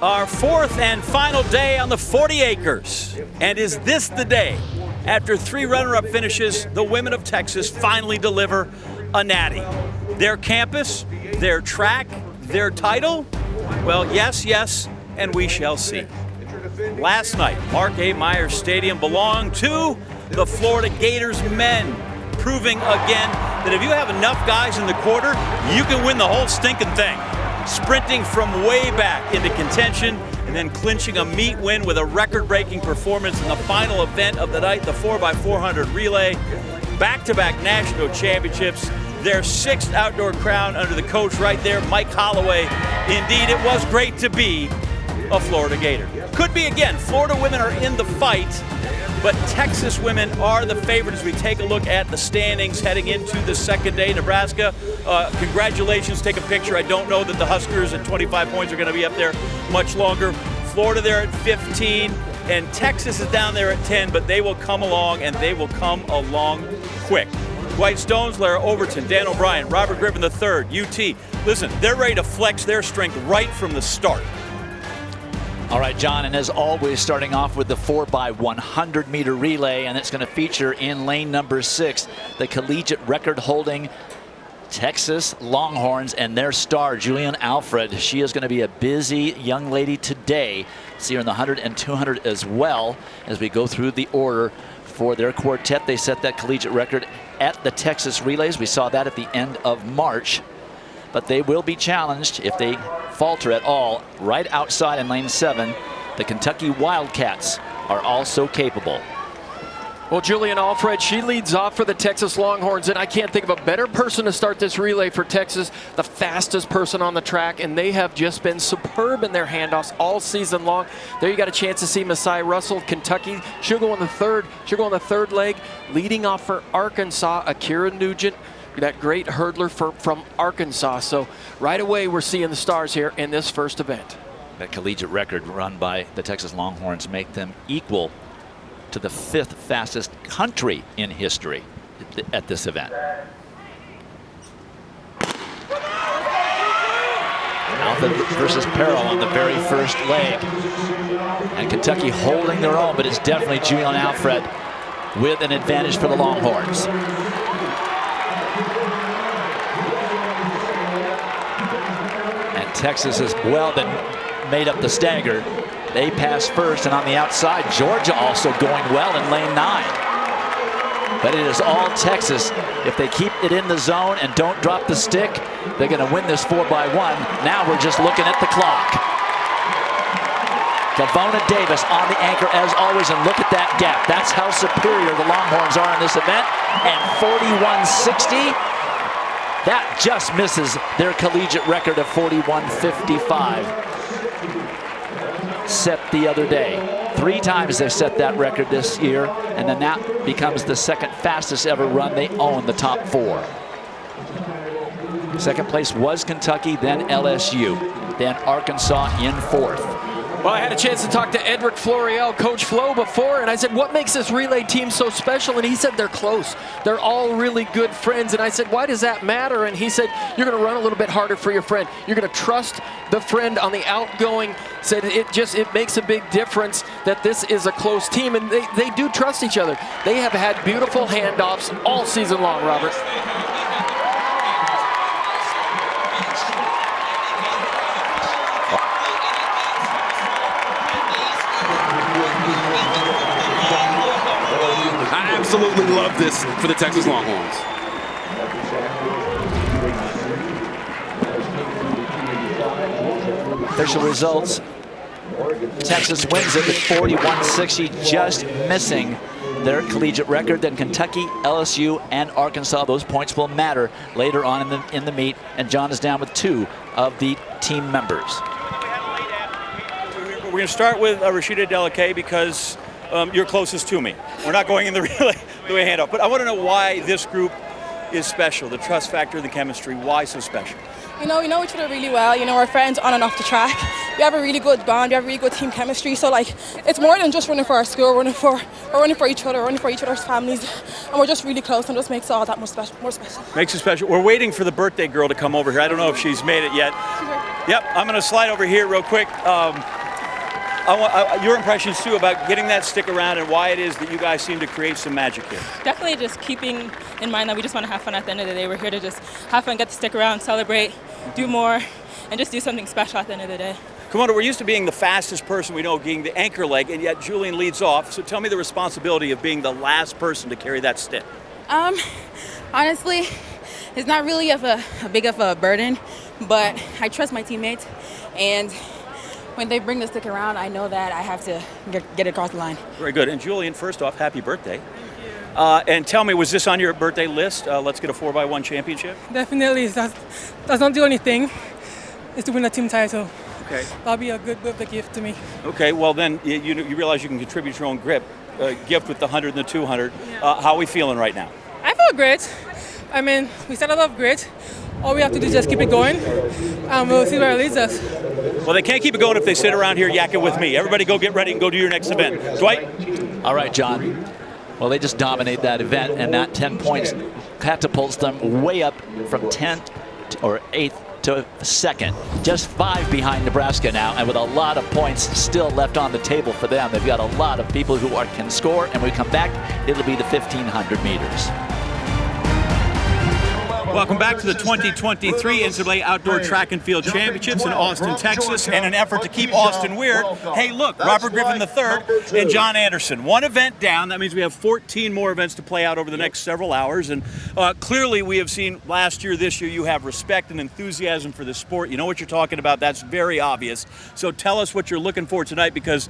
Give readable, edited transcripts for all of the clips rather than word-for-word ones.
Our fourth and final day on the 40 acres. And is this the day? After 3 runner-up finishes, the women of Texas finally deliver a natty. Their campus, their track, their title? Well, yes, and we shall see. Last night, Mark A. Myers Stadium belonged to the Florida Gators men, proving again that if you have enough guys in the quarter, you can win the whole stinking thing. Sprinting from way back into contention and then clinching a meet win with a record-breaking performance in the final event of the night, the 4x400 relay. Back-to-back national championships, their 6th outdoor crown under the coach right there, Mike Holloway. Indeed, it was great to be a Florida Gator. Could be again. Florida women are in the fight, but Texas women are the favorite as we take a look at the standings heading into the second day. Nebraska, congratulations, take a picture. I don't know that the Huskers at 25 points are going to be up there much longer. Florida there at 15, and Texas is down there at 10, but they will come along, and they will come along quick. Dwight Stones, Lara Overton, Dan O'Brien, Robert Griffin III, UT. Listen, they're ready to flex their strength right from the start. All right, John, and as always, starting off with the 4x100 meter relay, and it's going to feature in lane number 6 the collegiate record-holding Texas Longhorns and their star, Julian Alfred. She is going to be a busy young lady today. See her in the 100 and 200 as well as we go through the order for their quartet. They set that collegiate record at the Texas Relays. We saw that at the end of March. But they will be challenged if they falter at all. Right outside in lane 7, the Kentucky Wildcats are also capable. Well, Julian Alfred, she leads off for the Texas Longhorns, and I can't think of a better person to start this relay for Texas, the fastest person on the track, and they have just been superb in their handoffs all season long. There you got a chance to see Messiah Russell, Kentucky. She'll go on the third leg, leading off for Arkansas, Akira Nugent, that great hurdler from Arkansas. So right away we're seeing the stars here in this first event. That collegiate record run by the Texas Longhorns make them equal to the 5th fastest country in history at this event. Alfred versus Peril on the very first leg. And Kentucky holding their own, but it's definitely Julian Alfred with an advantage for the Longhorns. Texas has well been made up the stagger. They pass first, and on the outside, Georgia also going well in lane 9. But it is all Texas. If they keep it in the zone and don't drop the stick, they're going to win this 4x1. Now we're just looking at the clock. Kavona Davis on the anchor as always, and look at that gap. That's how superior the Longhorns are in this event. And 41.60. That just misses their collegiate record of 41.55 set the other day. 3 times they set that record this year, and then that becomes the 2nd fastest ever run. They own the top 4. Second place was Kentucky, then LSU, then Arkansas in 4th. Well, I had a chance to talk to Edric Florial, Coach Flo, before, and I said, what makes this relay team so special? And he said, they're close. They're all really good friends. And I said, why does that matter? And he said, you're going to run a little bit harder for your friend. You're going to trust the friend on the outgoing. Said it makes a big difference that this is a close team, and they do trust each other. They have had beautiful handoffs all season long, Robert. I absolutely love this for the Texas Longhorns. Official results. Texas wins it with 41.60, just missing their collegiate record. Then Kentucky, LSU, and Arkansas. Those points will matter later on in the meet. And John is down with 2 of the team members. We're going to start with Rashida Delakay because you're closest to me. We're not going in the relay handoff, but I want to know why this group is special. The trust factor, the chemistry. Why so special? We know each other really well. We're friends on and off the track. we have a really good bond, we have really good team chemistry. So like, it's more than just running for our school, we're running for each other, running for each other's families, and we're just really close, and it just makes it all that more special. Makes it special. We're waiting for the birthday girl to come over here. I don't know if she's made it yet. Yep, I'm going to slide over here real quick. I want your impressions too about getting that stick around and why it is that you guys seem to create some magic here. Definitely just keeping in mind that we just want to have fun at the end of the day. We're here to just have fun, get to stick around, celebrate, do more, and just do something special at the end of the day. Commander, we're used to being the fastest person we know, being the anchor leg, and yet Julian leads off. So tell me the responsibility of being the last person to carry that stick. Honestly, it's not really a big of a burden, but I trust my teammates, and when they bring the stick around, I know that I have to get it across the line. Very good. And Julian, first off, happy birthday. And tell me, was this on your birthday list? Let's get a 4x1 championship? Definitely. Does not do anything. It's to win a team title. Okay. That'll be a good birthday gift to me. Okay, well then you realize you can contribute your own gift with the 100 and the 200. How are we feeling right now? I feel great. I mean, we started off great. All we have to do is just keep it going, and we'll see where it leads us. Well, they can't keep it going if they sit around here yakking with me. Everybody go get ready and go to your next event. Dwight? All right, John. Well, they just dominate that event, and that 10 points catapults them way up from 10th or 8th to 2nd. Just 5 behind Nebraska now, and with a lot of points still left on the table for them. They've got a lot of people who can score, and when we come back, it'll be the 1,500 meters. Welcome back to the 2023 NCAA Outdoor Track and Field Championships in Austin, Texas. In an effort to keep Austin weird, hey, look, Robert Griffin III and John Anderson. One event down. That means we have 14 more events to play out over the next several hours. And clearly we have seen last year, this year, you have respect and enthusiasm for the sport. You know what you're talking about. That's very obvious. So tell us what you're looking for tonight, because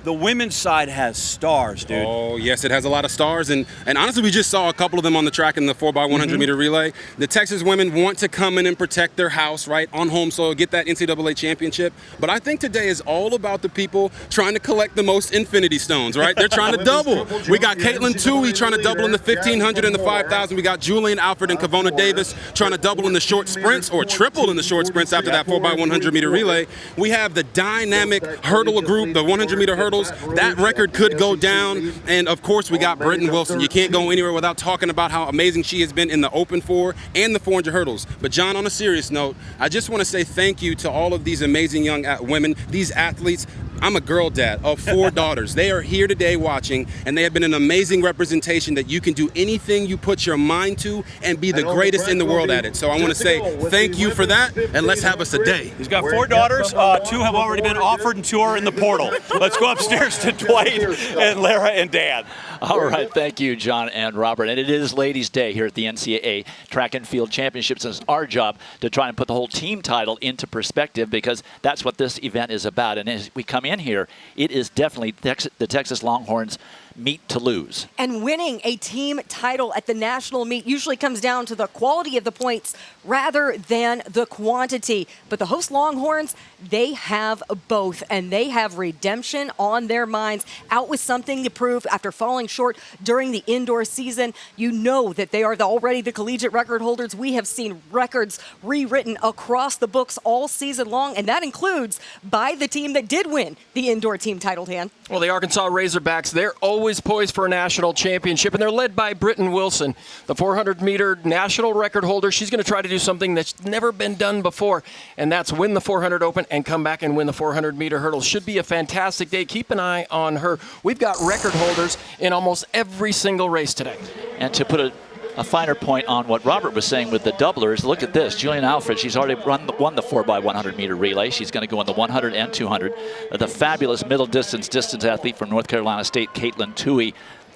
the women's side has stars, dude. Oh, yes, it has a lot of stars. And honestly, we just saw a couple of them on the track in the 4x100 meter relay. The Texas women want to come in and protect their house, right, on home soil, get that NCAA championship. But I think today is all about the people trying to collect the most infinity stones, right? They're trying to double. We got Caitlin Toohey trying to double in the 1,500 and the 5,000. We got Julian Alfred and Kavona Davis trying to double in the short sprints, or triple in the short sprints after that 4x100 meter relay. We have the dynamic hurdle group, the 100 meter hurdles. That record could go down. And of course, we got Britton Wilson. You can't go anywhere without talking about how amazing she has been in the open 4 and the 400 hurdles. But John, on a serious note, I just want to say thank you to all of these amazing young women, these athletes. I'm a girl dad of 4 daughters. They are here today watching, and they have been an amazing representation that you can do anything you put your mind to and be the greatest in the world at it. So I want to say thank you for that, and let's have us a day. He's got 4 daughters. 2 have already been offered, and 2 are in the portal. Let's go upstairs to Dwight and Lara and Dan. All right, thank you, John and Robert. And it is Ladies' Day here at the NCAA Track and Field Championships. It's our job to try and put the whole team title into perspective, because that's what this event is about. And as we come in here, it is definitely the Texas Longhorns' meet to lose. And winning a team title at the national meet usually comes down to the quality of the points rather than the quantity. But the host Longhorns, they have both, and they have redemption on their minds, out with something to prove after falling short during the indoor season. You know that they are already the collegiate record holders. We have seen records rewritten across the books all season long, and that includes by the team that did win the indoor team title, Dan. Well, the Arkansas Razorbacks, they're always poised for a national championship, and they're led by Britton Wilson, the 400-meter national record holder. She's going to try to do something that's never been done before, and that's win the 400 open and come back and win the 400-meter hurdle. Should be a fantastic day. Keep an eye on her. We've got record holders in almost every single race today. And to put a finer point on what Robert was saying with the doublers, look at this. Julian Alfred, she's already won the 4x100 meter relay. She's going to go in the 100 and 200. The fabulous middle distance athlete from North Carolina State, Caitlin Toohey,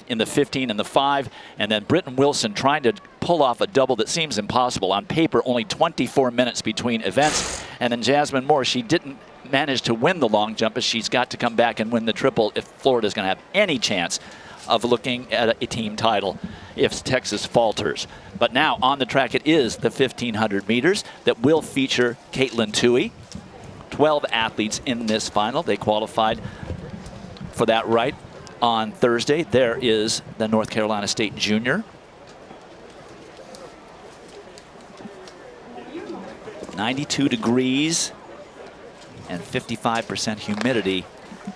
in the 15 and the 5. And then Britton Wilson trying to pull off a double that seems impossible. On paper, only 24 minutes between events. And then Jasmine Moore, she didn't manage to win the long jump, but she's got to come back and win the triple if Florida's going to have any chance of looking at a team title if Texas falters. But now on the track, it is the 1,500 meters that will feature Caitlin Toohey. 12 athletes in this final. They qualified for that right on Thursday. There is the North Carolina State junior. 92 degrees. and 55% humidity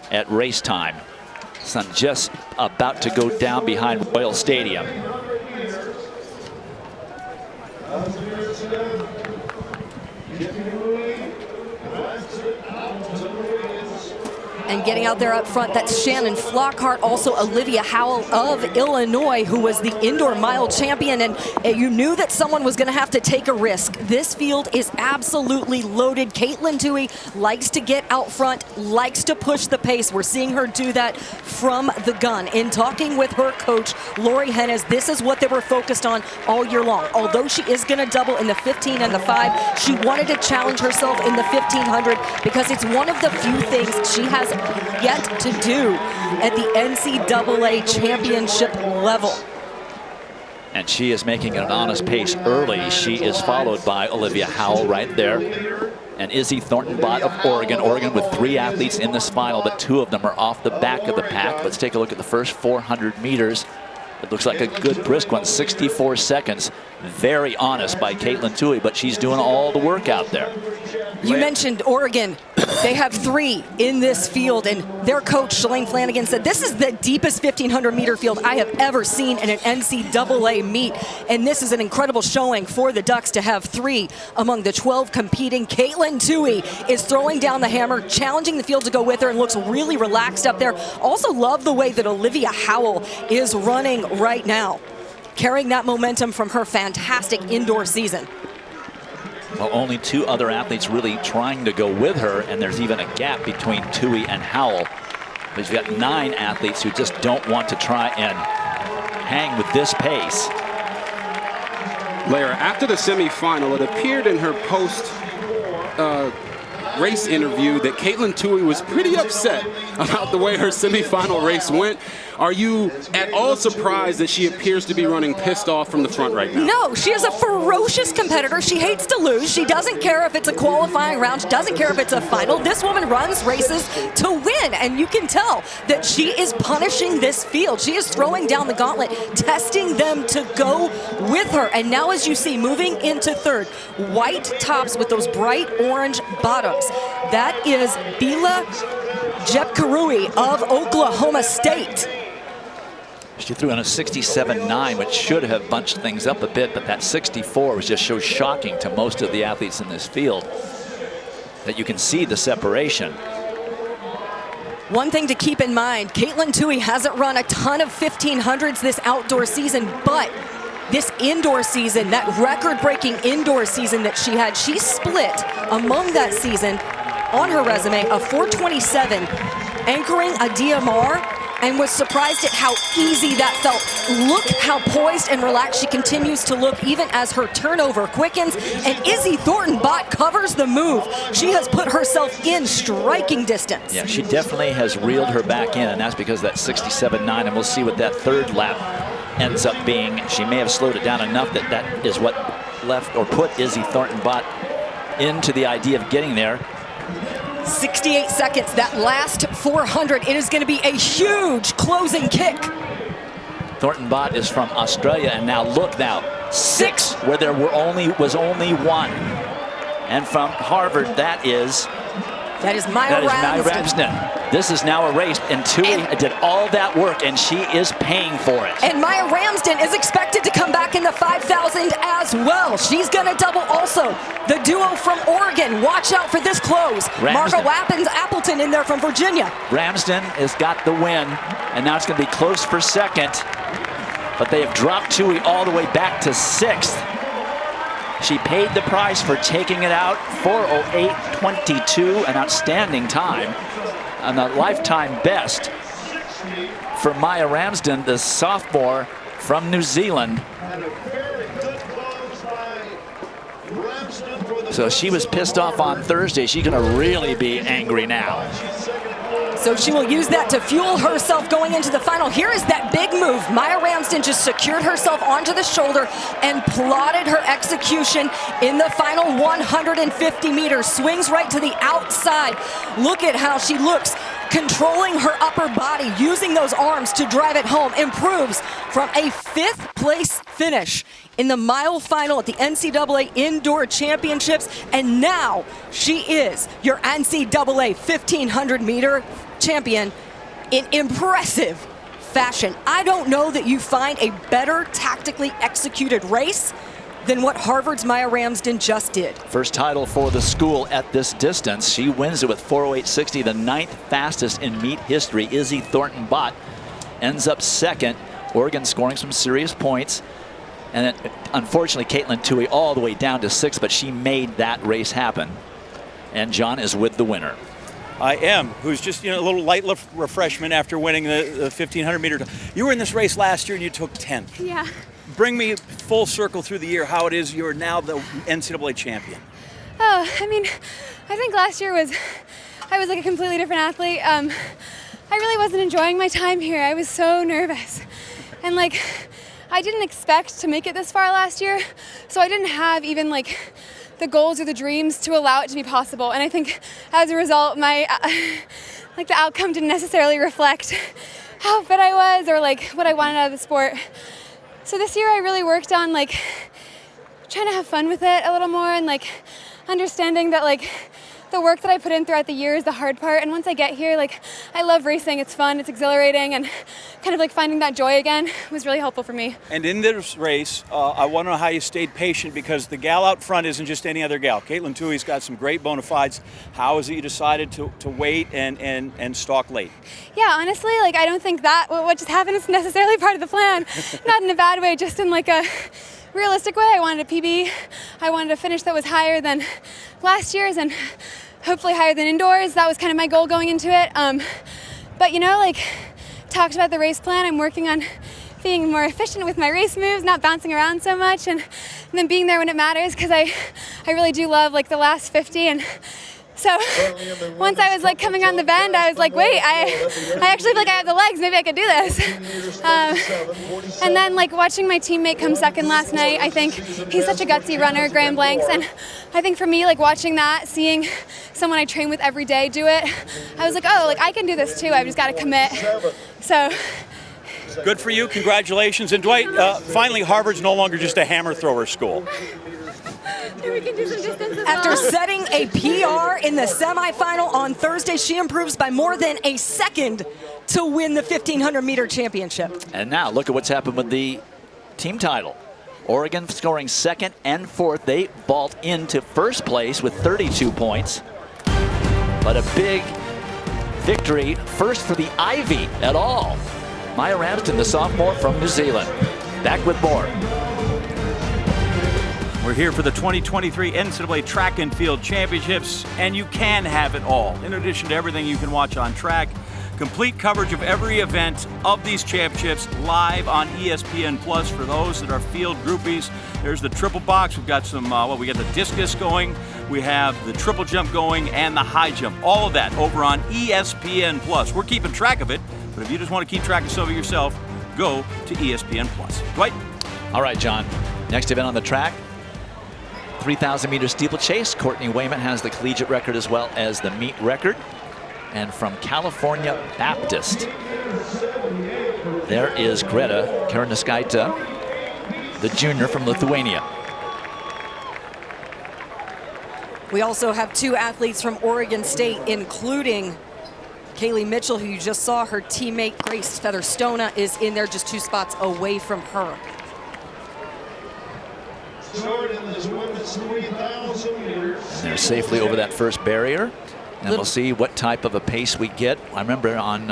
at race time. Sun just about to go down behind Royal Stadium. And getting out there up front, that's Shannon Flockhart, also Olivia Howell of Illinois, who was the indoor mile champion. And you knew that someone was going to have to take a risk. This field is absolutely loaded. Caitlin Toohey likes to get out front, likes to push the pace. We're seeing her do that from the gun. In talking with her coach, Lori Hennes, this is what they were focused on all year long. Although she is going to double in the 15 and the 5, she wanted to challenge herself in the 1500 because it's one of the few things she has yet to do at the NCAA championship level. And she is making an honest pace early. She is followed by Olivia Howell right there. And Izzy Thornton-Bott of Oregon. Oregon with 3 athletes in this final, but 2 of them are off the back of the pack. Let's take a look at the first 400 meters. It looks like a good brisk one, 64 seconds. Very honest by Caitlin Toohey, but she's doing all the work out there. You mentioned Oregon. They have 3 in this field, and their coach, Shalane Flanagan, said this is the deepest 1,500-meter field I have ever seen in an NCAA meet, and this is an incredible showing for the Ducks to have 3 among the 12 competing. Caitlin Toohey is throwing down the hammer, challenging the field to go with her, and looks really relaxed up there. Also love the way that Olivia Howell is running right now, carrying that momentum from her fantastic indoor season. Well, only 2 other athletes really trying to go with her, and there's even a gap between Toohey and Howell. But you've got 9 athletes who just don't want to try and hang with this pace. Lara, after the semifinal, it appeared in her post race interview that Caitlin Toohey was pretty upset about the way her semifinal race went. Are you at all surprised that she appears to be running pissed off from the front right now? No, she is a ferocious competitor. She hates to lose. She doesn't care if it's a qualifying round. She doesn't care if it's a final. This woman runs races to win, and you can tell that she is punishing this field. She is throwing down the gauntlet, testing them to go with her. And now, as you see, moving into third, white tops with those bright orange bottoms. That is Bila Jepkarui of Oklahoma State. She threw in a 67.9, which should have bunched things up a bit, but that 64 was just so shocking to most of the athletes in this field that you can see the separation. One thing to keep in mind, Caitlin Toohey hasn't run a ton of 1500s this outdoor season, but this indoor season, that record-breaking indoor season that she had, she split among that season on her resume a 427, anchoring a DMR, and was surprised at how easy that felt. Look how poised and relaxed she continues to look even as her turnover quickens, and Izzy Thornton-Bott covers the move. She has put herself in striking distance. Yeah, she definitely has reeled her back in, and that's because that 67.9, and we'll see what that third lap ends up being. She may have slowed it down enough that that is what left or put Izzy Thornton-Bott into the idea of getting there. 68 seconds, that last 400. It is going to be a huge closing kick. Thornton-Bott is from Australia, and now look now, 6 where there was only 1. And from Harvard, that is Maya Ramsden. This is now a race, and Toohey did all that work, and she is paying for it. And Maya Ramsden is expected to come back in the 5,000 as well. She's going to double also. The duo from Oregon, watch out for this close. Margo Appleton in there from Virginia. Ramsden has got the win, and now it's going to be close for second, but they have dropped Toohey all the way back to 6th. She paid the price for taking it out, 4:08.22, an outstanding time, and a lifetime best for Maya Ramsden, the sophomore from New Zealand. So she was pissed off on Thursday. She's going to really be angry now. So she will use that to fuel herself going into the final. Here is that big move. Maya Ramsden just secured herself onto the shoulder and plotted her execution in the final 150 meters. Swings right to the outside. Look at how she looks controlling her upper body, using those arms to drive it home, improves from a 5th place finish in the mile final at the NCAA Indoor Championships, and now she is your NCAA 1500 meter champion in impressive fashion. I don't know that you find a better tactically executed race than what Harvard's Maya Ramsden just did. First title for the school at this distance. She wins it with 4:08.60, the 9th fastest in meet history. Izzy Thornton-Bott ends up 2nd. Oregon scoring some serious points. And then, unfortunately, Caitlin Tui all the way down to 6th, but she made that race happen. And John is with the winner. I am, who's just a little light refreshment after winning the 1500 meter. You were in this race last year and you took 10th. Yeah. Bring me full circle through the year how it is you're now the NCAA champion. Oh, I mean, I think last year I was like a completely different athlete. I really wasn't enjoying my time here. I was so nervous. And like, I didn't expect to make it this far last year, so I didn't have even like the goals or the dreams to allow it to be possible. And I think as a result, my like the outcome didn't necessarily reflect how fit I was or like what I wanted out of the sport. So this year I really worked on like trying to have fun with it a little more and like understanding that like the work that I put in throughout the year is the hard part. And once I get here, like I love racing. It's fun, it's exhilarating, and kind of like finding that joy again was really helpful for me. And in this race, I want to know how you stayed patient, because the gal out front isn't just any other gal. Caitlin Tui's got some great bona fides. How is it you decided to wait and stalk late? Yeah, honestly, like I don't think that what just happened is necessarily part of the plan. Not in a bad way, just in like a realistic way. I wanted a PB. I wanted a finish that was higher than last year's and hopefully higher than indoors. That was kind of my goal going into it. But like talked about the race plan, I'm working on being more efficient with my race moves, not bouncing around so much, and then being there when it matters, because I really do love like the last 50. And so once I was like coming on the bend, I was like, wait, I actually feel like I have the legs, maybe I could do this. And then like watching my teammate come second last night, I think he's such a gutsy runner, Graham Blanks, and I think for me, like watching that, seeing someone I train with every day do it, I was like, oh, like I can do this too, I've just got to commit. So. Good for you, congratulations. And Dwight, finally Harvard's no longer just a hammer thrower school. We can do some distance as After well. setting a PR in the semifinal on Thursday, she improves by more than a second to win the 1500 meter championship. And now look at what's happened with the team title. Oregon scoring 2nd and 4th. They vault into 1st place with 32 points. But a big victory, first for the Ivy at all. Maya Ramsden, the sophomore from New Zealand. Back with more. We're here for the 2023 NCAA Track and Field Championships, and you can have it all. In addition to everything you can watch on track, complete coverage of every event of these championships live on ESPN Plus for those that are field groupies. There's the triple box. We've got some, we got the discus going, we have the triple jump going, and the high jump. All of that over on ESPN Plus. We're keeping track of it, but if you just want to keep track of some of it yourself, go to ESPN Plus. Dwight? All right, John. Next event on the track, 3,000 meter steeplechase. Courtney Wayman has the collegiate record as well as the meet record. And from California Baptist, there is Greta Karanaskaita, the junior from Lithuania. We also have 2 athletes from Oregon State, including Kaylee Mitchell, who you just saw. Her teammate Grace Featherstona is in there, just 2 spots away from her. And they're safely over that first barrier. And we'll see what type of a pace we get. I remember on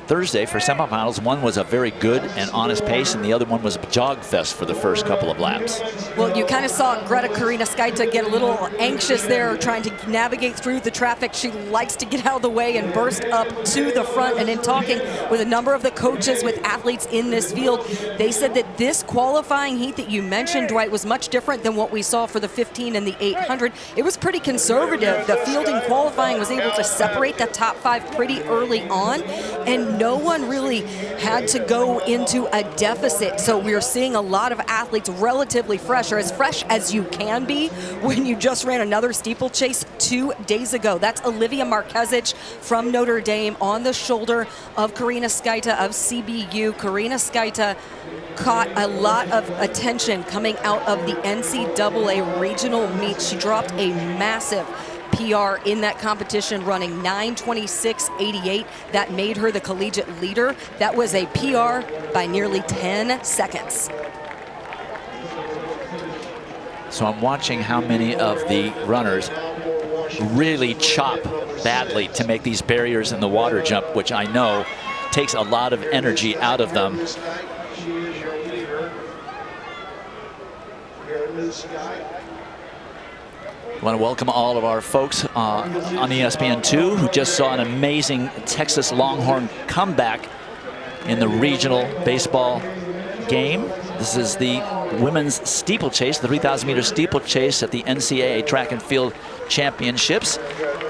Thursday for semifinals, one was a very good and honest pace, and the other one was a jog fest for the first couple of laps. Well, you kind of saw Greta Karanaskaita get a little anxious there, trying to navigate through the traffic. She likes to get out of the way and burst up to the front. And in talking with a number of the coaches with athletes in this field, they said that this qualifying heat that you mentioned, Dwight, was much different than what we saw for the 15 and the 800. It was pretty conservative. The field in qualifying was able to separate the top 5 pretty early on, and no one really had to go into a deficit. So we're seeing a lot of athletes relatively fresh, or as fresh as you can be when you just ran another steeplechase 2 days ago. That's Olivia Marquezich from Notre Dame on the shoulder of Karina Skaita of CBU. Karina Skaita caught a lot of attention coming out of the NCAA regional meet. She dropped a massive PR in that competition, running 9:26.88. That made her the collegiate leader. That was a PR by nearly 10 seconds. So I'm watching how many of the runners really chop badly to make these barriers in the water jump, which I know takes a lot of energy out of them. I want to welcome all of our folks on ESPN2 who just saw an amazing Texas Longhorn comeback in the regional baseball game. This is the women's steeplechase, the 3,000-meter steeplechase at the NCAA Track and Field Championships.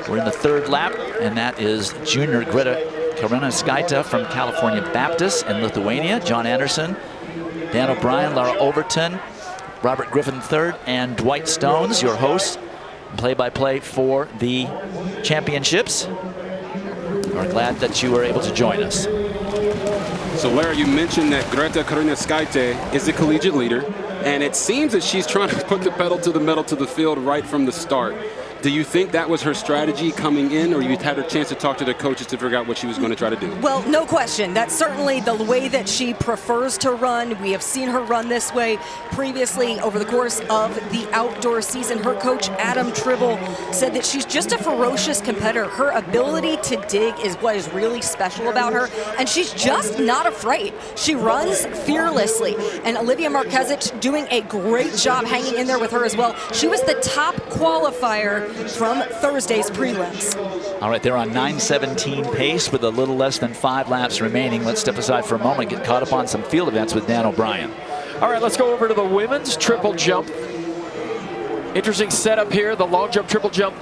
We're in the third lap, and that is junior Karina Skaita from California Baptist in Lithuania, John Anderson, Dan O'Brien, Laura Overton, Robert Griffin III, and Dwight Stones, your hosts, play-by-play for the championships. We're glad that you were able to join us. So, Larry, you mentioned that Greta Karina Skaite is the collegiate leader, and it seems that she's trying to put the pedal to the metal to the field right from the start. Do you think that was her strategy coming in, or you had a chance to talk to the coaches to figure out what she was going to try to do? Well, no question. That's certainly the way that she prefers to run. We have seen her run this way previously over the course of the outdoor season. Her coach, Adam Tribble, said that she's just a ferocious competitor. Her ability to dig is what is really special about her, and she's just not afraid. She runs fearlessly, and Olivia Marquezich doing a great job hanging in there with her as well. She was the top qualifier from Thursday's prelims. All right, they're on 9:17 pace with a little less than 5 laps remaining. Let's step aside for a moment and get caught up on some field events with Dan O'Brien. All right, let's go over to the women's triple jump. Interesting setup here. The long jump, triple jump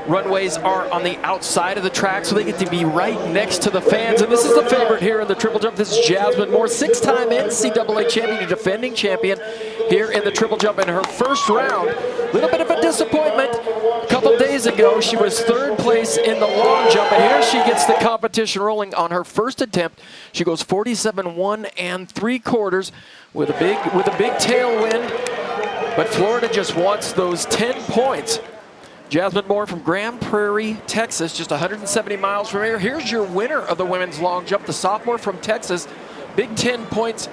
runways are on the outside of the track, so they get to be right next to the fans. And this is the favorite here in the triple jump. This is Jasmine Moore, 6-time NCAA champion, a defending champion here in the triple jump in her first round. A little bit of a disappointment. A couple days ago, she was 3rd place in the long jump, and here she gets the competition rolling on her first attempt. She goes 47.1 3/4 with a big tailwind, but Florida just wants those 10 points. Jasmine Moore from Grand Prairie, Texas, just 170 miles from here. Here's your winner of the women's long jump, the sophomore from Texas. Big 10 points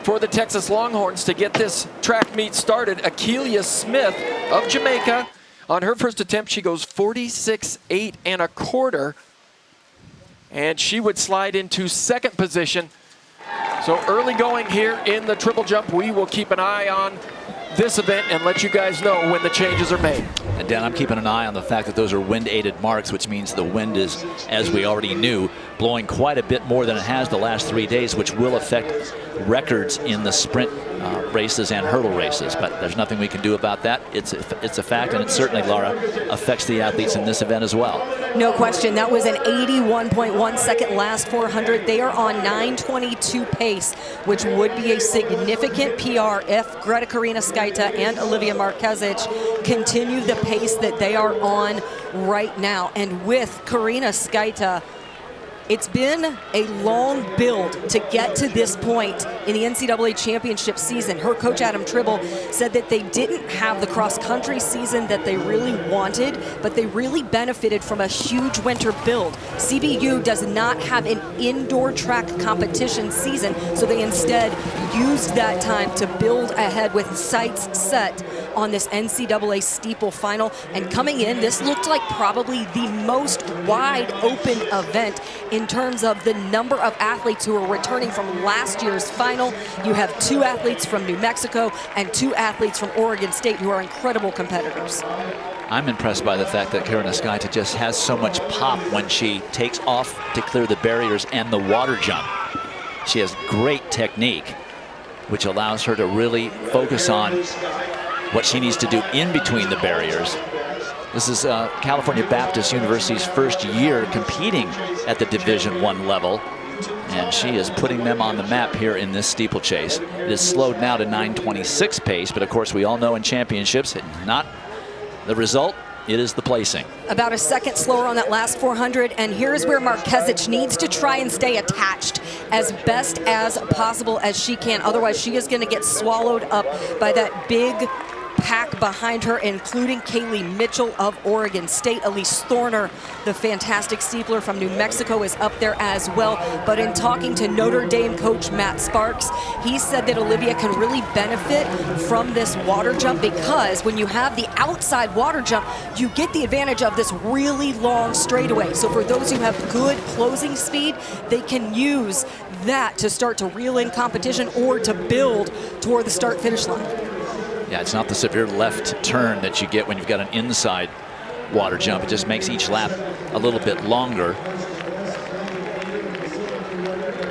for the Texas Longhorns to get this track meet started. Akeelia Smith of Jamaica. On her first attempt, she goes 46.8 1/4. And she would slide into 2nd position. So early going here in the triple jump. We will keep an eye on this event and let you guys know when the changes are made. And Dan, I'm keeping an eye on the fact that those are wind-aided marks, which means the wind is, as we already knew, blowing quite a bit more than it has the last 3 days, which will affect records in the sprint races and hurdle races. But there's nothing we can do about that. It's a fact, and it certainly, Laura, affects the athletes in this event as well. No question. That was an 81.1 second last 400. They are on 9:22 pace, which would be a significant PR if Greta Karina Skaita and Olivia Marquezich continue the pace that they are on right now. And with Karina Skaita, it's been a long build to get to this point in the NCAA championship season. Her coach, Adam Tribble, said that they didn't have the cross-country season that they really wanted, but they really benefited from a huge winter build. CBU does not have an indoor track competition season, so they instead used that time to build ahead with sights set on this NCAA steeple final. And coming in, this looked like probably the most wide open event in terms of the number of athletes who are returning from last year's final. You have 2 athletes from New Mexico and 2 athletes from Oregon State who are incredible competitors. I'm impressed by the fact that Karina Skaita just has so much pop when she takes off to clear the barriers and the water jump. She has great technique, which allows her to really focus on what she needs to do in between the barriers. This is California Baptist University's first year competing at the Division I level. And she is putting them on the map here in this steeplechase. It is slowed now to 9:26 pace, but of course we all know in championships, not the result, it is the placing. About a second slower on that last 400, and here's where Markezic needs to try and stay attached as best as possible as she can. Otherwise, she is going to get swallowed up by that big pack behind her, including Kaylee Mitchell of Oregon State. Elise Thorner, the fantastic steepler from New Mexico, is up there as well. But in talking to Notre Dame coach Matt Sparks, he said that Olivia can really benefit from this water jump because when you have the outside water jump, you get the advantage of this really long straightaway. So for those who have good closing speed, they can use that to start to reel in competition or to build toward the start-finish line. Yeah, it's not the severe left turn that you get when you've got an inside water jump. It just makes each lap a little bit longer.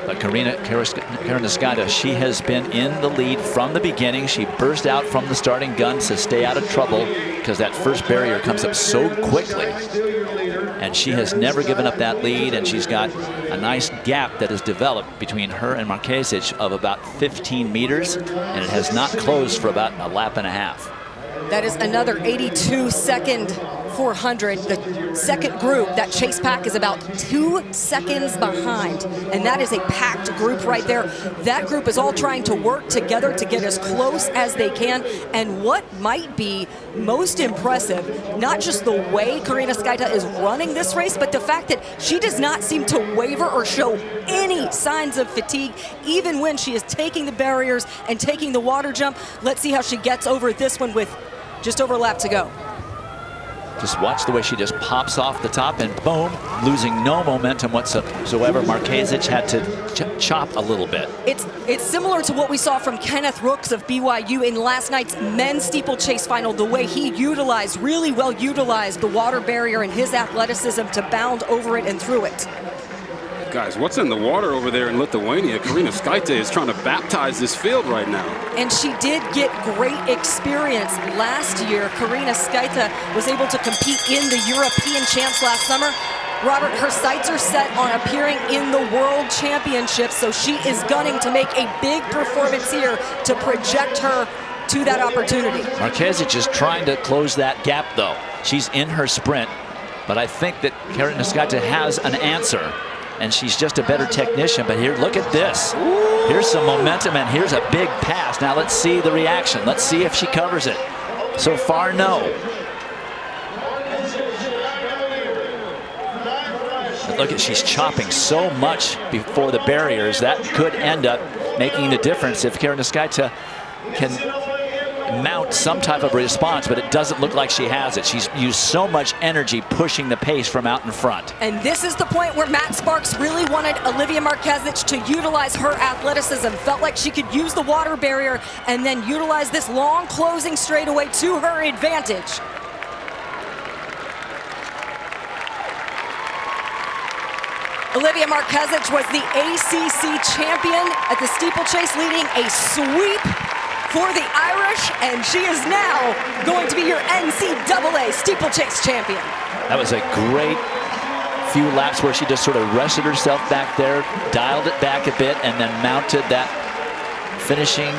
But Karinauskaite, she has been in the lead from the beginning. She burst out from the starting gun to stay out of trouble because that first barrier comes up so quickly. And she has never given up that lead, and she's got a nice gap that has developed between her and Markezic of about 15 meters, and it has not closed for about a lap and a half. That is another 82-second 400. The second group, that chase pack, is about 2 seconds behind, and that is a packed group right there. That group is all trying to work together to get as close as they can, and what might be most impressive, not just the way Karinauskaite is running this race, but the fact that she does not seem to waver or show any signs of fatigue, even when she is taking the barriers and taking the water jump. Let's see how she gets over this one with just over a lap to go. Just watch the way she just pops off the top and boom, losing no momentum whatsoever. Markezic had to chop a little bit. It's similar to what we saw from Kenneth Rooks of BYU in last night's men's steeplechase final, the way he really well utilized the water barrier and his athleticism to bound over it and through it. Guys, what's in the water over there in Lithuania? Karinauskaite is trying to baptize this field right now. And she did get great experience last year. Karinauskaite was able to compete in the European Champs last summer. Robert, her sights are set on appearing in the World Championships, so she is gunning to make a big performance here to project her to that opportunity. Markezic is trying to close that gap, though. She's in her sprint, but I think that Karinauskaite has an answer. And she's just a better technician. But here, look at this. Here's some momentum, and here's a big pass. Now let's see the reaction. Let's see if she covers it. So far, no. But look at, she's chopping so much before the barriers. That could end up making the difference if Karinauskaite can mount some type of response, but it doesn't look like she has it. She's used so much energy pushing the pace from out in front. And this is the point where Matt Sparks really wanted Olivia Markezic to utilize her athleticism. Felt like she could use the water barrier and then utilize this long closing straightaway to her advantage. Olivia Markezic was the ACC champion at the steeplechase, leading a sweep for the Irish, and she is now going to be your NCAA steeplechase champion. That was a great few laps where she just sort of rested herself back there, dialed it back a bit, and then mounted that finishing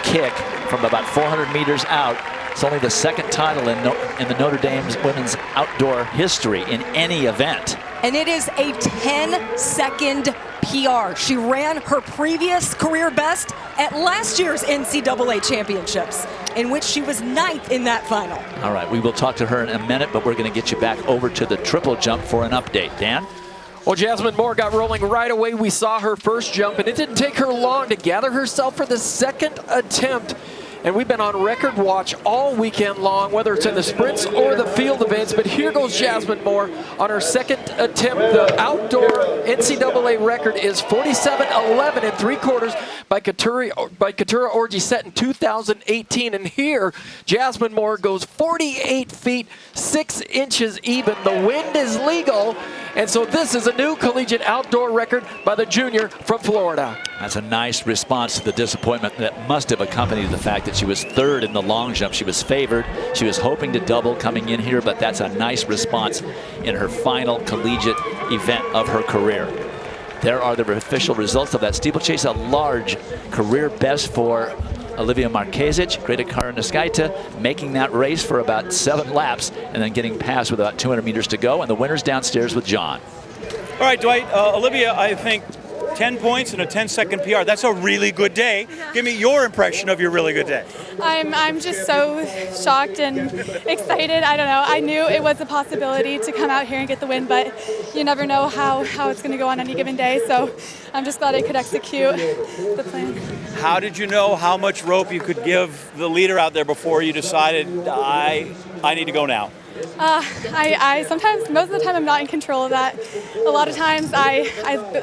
kick from about 400 meters out. It's only the second title in the Notre Dame's women's outdoor history in any event. And it is a 10-second PR. She ran her previous career best at last year's NCAA championships, in which she was 9th in that final. All right, we will talk to her in a minute, but we're going to get you back over to the triple jump for an update. Dan? Well, Jasmine Moore got rolling right away. We saw her first jump, and it didn't take her long to gather herself for the second attempt. And we've been on record watch all weekend long, whether it's in the sprints or the field events. But here goes Jasmine Moore on her second attempt. The outdoor NCAA record is 47:11 3/4 by Katura Orji, set in 2018. And here, Jasmine Moore goes 48 feet, 6 inches even. The wind is legal. And so this is a new collegiate outdoor record by the junior from Florida. That's a nice response to the disappointment that must have accompanied the fact that she was 3rd in the long jump. She was favored. She was hoping to double coming in here, but that's a nice response in her final collegiate event of her career. there are the official results of that steeplechase. A large career best for Olivia Marquezich, Greta Karanaskaita, making that race for about 7 laps and then getting past with about 200 meters to go. And the winner's downstairs with John. All right, Dwight. Olivia, I think 10 points and a 10-second PR. That's a really good day. Give me your impression of your really good day. I'm just so shocked and excited. I don't know. I knew it was a possibility to come out here and get the win, but you never know how it's going to go on any given day. So I'm just glad I could execute the plan. How did you know how much rope you could give the leader out there before you decided I need to go now? I sometimes, most of the time, I'm not in control of that. A lot of times I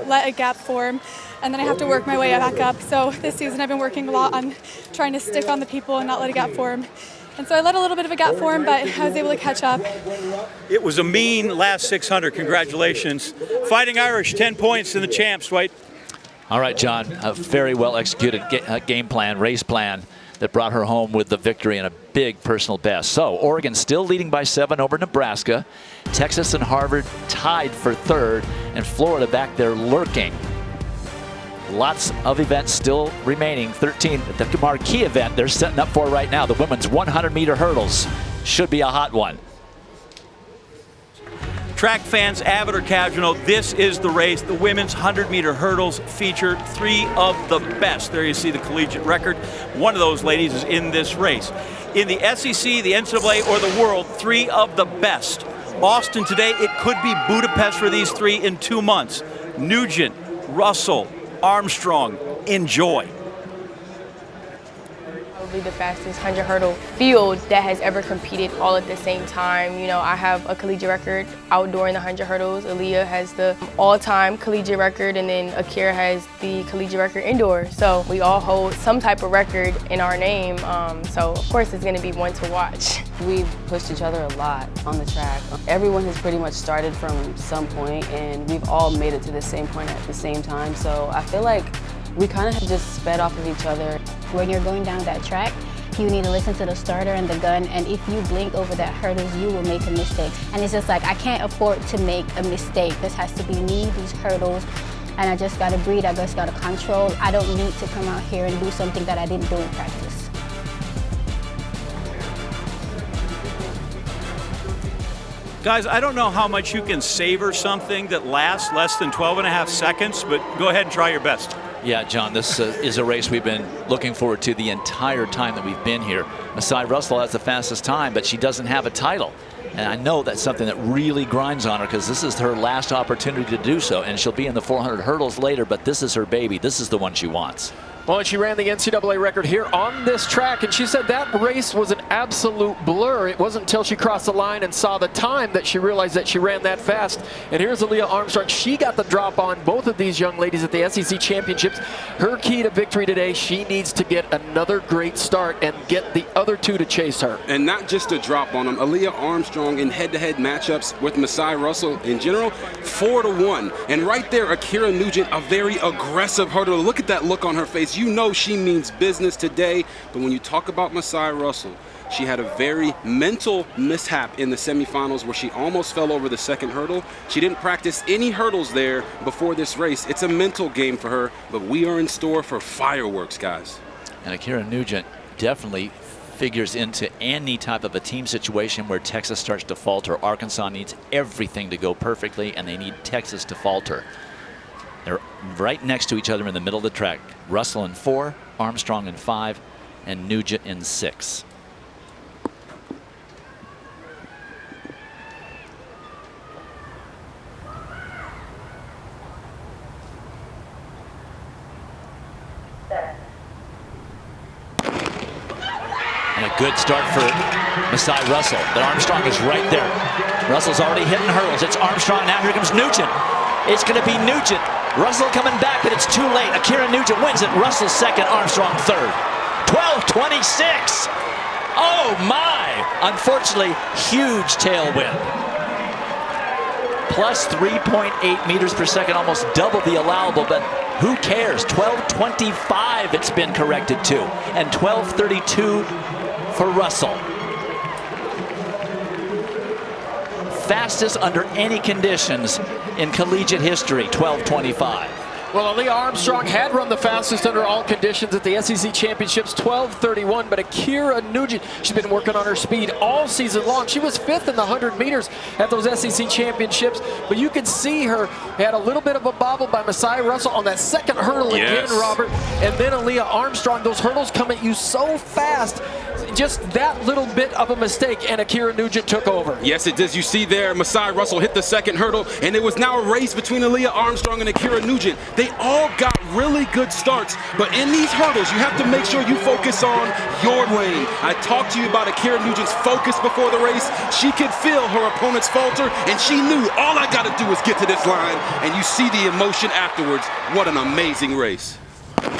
let a gap form and then I have to work my way back up. So this season I've been working a lot on trying to stick on the people and not let a gap form. And so I let a little bit of a gap form, but I was able to catch up. It was a mean last 600. Congratulations. Fighting Irish, 10 points in the champs, Dwight. All right, John, a very well executed game plan, race plan that brought her home with the victory and a big personal best. So Oregon still leading by 7 over Nebraska. Texas and Harvard tied for 3rd, and Florida back there lurking. Lots of events still remaining. 13, the marquee event they're setting up for right now, the women's 100-meter hurdles. Should be a hot one. Track fans, avid or casual, this is the race. The women's 100-meter hurdles feature 3 of the best. There you see the collegiate record. One of those ladies is in this race. In the SEC, the NCAA, or the world, 3 of the best. Austin today, it could be Budapest for these 3 in 2 months. Nugent, Russell, Armstrong, enjoy. Probably the fastest 100 hurdle field that has ever competed all at the same time. You know, I have a collegiate record outdoor in the 100 hurdles. Aaliyah has the all-time collegiate record, and then Akira has the collegiate record indoor. So we all hold some type of record in our name. So of course it's going to be one to watch. We've pushed each other a lot on the track. Everyone has pretty much started from some point, and we've all made it to the same point at the same time. So I feel like we kind of have just sped off of each other. When you're going down that track, you need to listen to the starter and the gun, and if you blink over that hurdles, you will make a mistake. And it's just like, I can't afford to make a mistake. This has to be me, these hurdles, and I just gotta breathe, I just gotta control. I don't need to come out here and do something that I didn't do in practice. Guys, I don't know how much you can savor something that lasts less than 12.5 seconds, but go ahead and try your best. Yeah, John, this is a race we've been looking forward to the entire time that we've been here. Masai Russell has the fastest time, but she doesn't have a title. And I know that's something that really grinds on her because this is her last opportunity to do so. And she'll be in the 400 hurdles later, but this is her baby. This is the one she wants. Well, and she ran the NCAA record here on this track, and she said that race was an absolute blur. It wasn't until she crossed the line and saw the time that she realized that she ran that fast. And here's Aaliyah Armstrong. She got the drop on both of these young ladies at the SEC Championships. Her key to victory today, she needs to get another great start and get the other 2 to chase her. And not just a drop on them. Aaliyah Armstrong in head-to-head matchups with Masai Russell in general, 4-1. And right there, Akira Nugent, a very aggressive hurdler. Look at that look on her face. You know she means business today, but when you talk about Masai Russell, she had a very mental mishap in the semifinals where she almost fell over the second hurdle. She didn't practice any hurdles there before this race. It's a mental game for her, but we are in store for fireworks, guys. And Akira Nugent definitely figures into any type of a team situation where Texas starts to falter. Arkansas needs everything to go perfectly, and they need Texas to falter. They're right next to each other in the middle of the track. Russell in 4, Armstrong in 5, and Nugent in 6. And a good start for Masai Russell. But Armstrong is right there. Russell's already hitting hurdles. It's Armstrong. Now here comes Nugent. It's going to be Nugent. Russell coming back, but it's too late. Akira Nugent wins it. Russell second, Armstrong third. 12:26. Oh my! Unfortunately, huge tailwind. Plus 3.8 meters per second, almost double the allowable, but who cares? 12:25 it's been corrected to, and 12:32 for Russell. Fastest under any conditions in collegiate history, 12:25. Well, Aaliyah Armstrong had run the fastest under all conditions at the SEC Championships, 12:31, but Akira Nugent, she's been working on her speed all season long. She was 5th in the 100 meters at those SEC Championships, but you can see her had a little bit of a bobble by Masai Russell on that second hurdle again, Robert, and then Aaliyah Armstrong. Those hurdles come at you so fast. Just that little bit of a mistake, and Akira Nugent took over. Yes, it does. You see there, Masai Russell hit the second hurdle, and it was now a race between Aaliyah Armstrong and Akira Nugent. They all got really good starts, but in these hurdles, you have to make sure you focus on your lane. I talked to you about Akira Nugent's focus before the race. She could feel her opponents falter, and she knew all I got to do is get to this line, and you see the emotion afterwards. What an amazing race.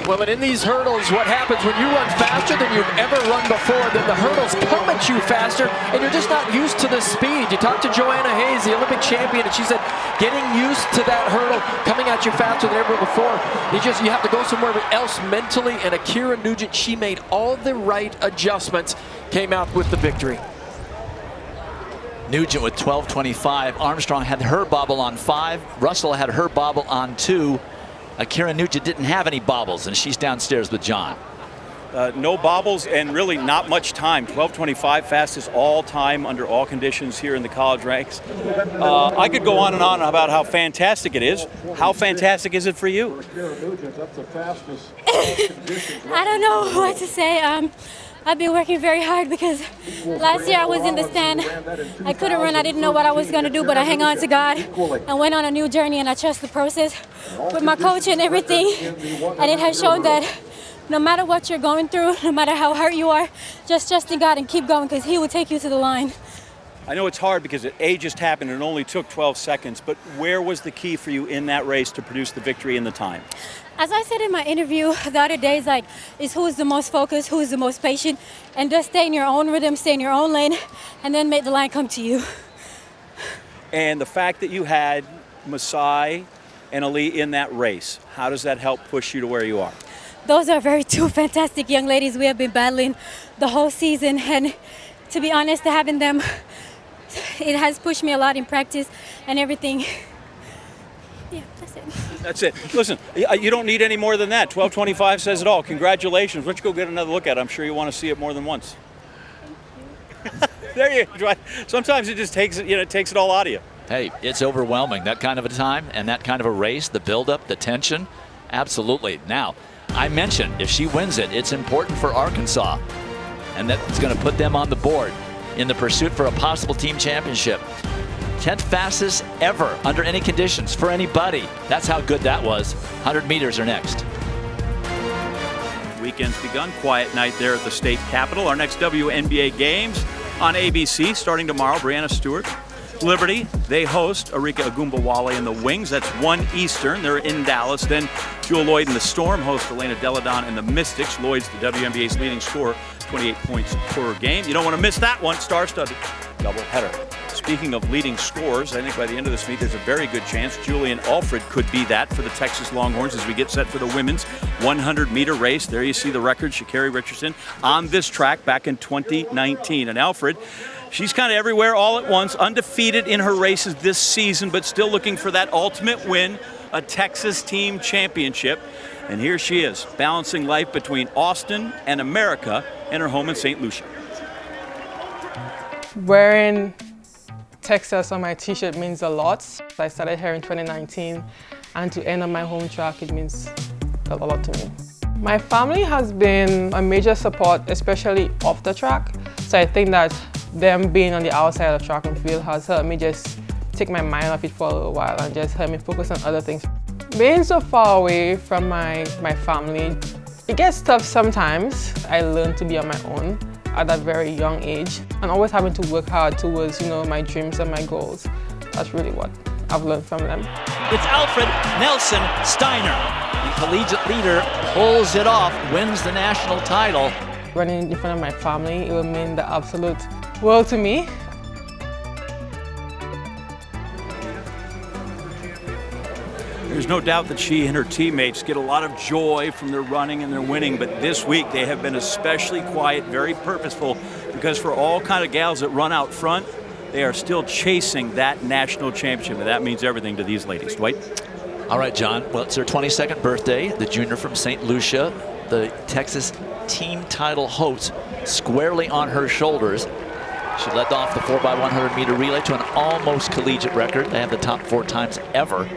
Well, and in these hurdles, what happens when you run faster than you've ever run before, then the hurdles come at you faster, and you're just not used to the speed. You talked to Joanna Hayes, the Olympic champion, and she said getting used to that hurdle coming at you faster than ever before, you have to go somewhere else mentally, and Akira Nugent, she made all the right adjustments, came out with the victory. Nugent with 12:25. Armstrong had her bobble on 5. Russell had her bobble on 2. Akira Nugent didn't have any bobbles, and she's downstairs with John. No bobbles and really not much time. 12:25, fastest all time under all conditions here in the college ranks. I could go on and on about how fantastic it is. How fantastic is it for you? I don't know what to say. I've been working very hard because last year I was in the stand. I couldn't run. I didn't know what I was going to do, but I hang on to God and went on a new journey, and I trust the process with my coach and everything. And it has shown that no matter what you're going through, no matter how hurt you are, just trust in God and keep going because He will take you to the line. I know it's hard because it just happened and it only took 12 seconds, but where was the key for you in that race to produce the victory in the time? As I said in my interview the other day, is who is the most focused, who is the most patient, and just stay in your own rhythm, stay in your own lane, and then make the line come to you. And the fact that you had Masai and Ali in that race, how does that help push you to where you are? Those are two fantastic young ladies. We have been battling the whole season, and to be honest, having them, it has pushed me a lot in practice and everything. Yeah, that's it. That's it. Listen, you don't need any more than that. 12:25 says it all. Congratulations. Why don't you go get another look at it? I'm sure you want to see it more than once. There you go. Sometimes it just takes it takes it all out of you. Hey, it's overwhelming. That kind of a time and that kind of a race, the buildup, the tension, absolutely. Now, I mentioned if she wins it, it's important for Arkansas, and that's going to put them on the board in the pursuit for a possible team championship. 10th fastest ever under any conditions for anybody. That's how good that was. 100 meters are next. Weekend's begun. Quiet night there at the state capitol. Our next WNBA games on ABC starting tomorrow. Brianna Stewart, Liberty, they host Arika Agumbawale and the Wings. That's 1 Eastern. They're in Dallas. Then Jewel Lloyd and the Storm host Elena Deladon and the Mystics. Lloyd's the WNBA's leading scorer, 28 points per game. You don't want to miss that one. Star-studded doubleheader. Speaking of leading scorers, I think by the end of this meet, there's a very good chance Julian Alfred could be that for the Texas Longhorns as we get set for the women's 100-meter race. There you see the record, Sha'Carri Richardson on this track back in 2019. And Alfred, she's kind of everywhere all at once, undefeated in her races this season, but still looking for that ultimate win, a Texas team championship. And here she is, balancing life between Austin and America and her home in St. Lucia. Wearing Texas on my t-shirt means a lot. I started here in 2019, and to end on my home track, it means a lot to me. My family has been a major support, especially off the track. So I think that them being on the outside of track and field has helped me just take my mind off it for a little while and just help me focus on other things. Being so far away from my family, it gets tough sometimes. I learned to be on my own at a very young age and always having to work hard towards, my dreams and my goals. That's really what I've learned from them. It's Alfred Nelson Steiner. The collegiate leader pulls it off, wins the national title. Running in front of my family, it will mean the absolute world to me. There's no doubt that she and her teammates get a lot of joy from their running and their winning, but this week they have been especially quiet, very purposeful, because for all kind of gals that run out front, they are still chasing that national championship, and that means everything to these ladies. Dwight? All right, John. Well, it's her 22nd birthday. The junior from St. Lucia, the Texas team title host, squarely on her shoulders. She led off the 4x100 meter relay to an almost collegiate record. They have the top 4 times ever.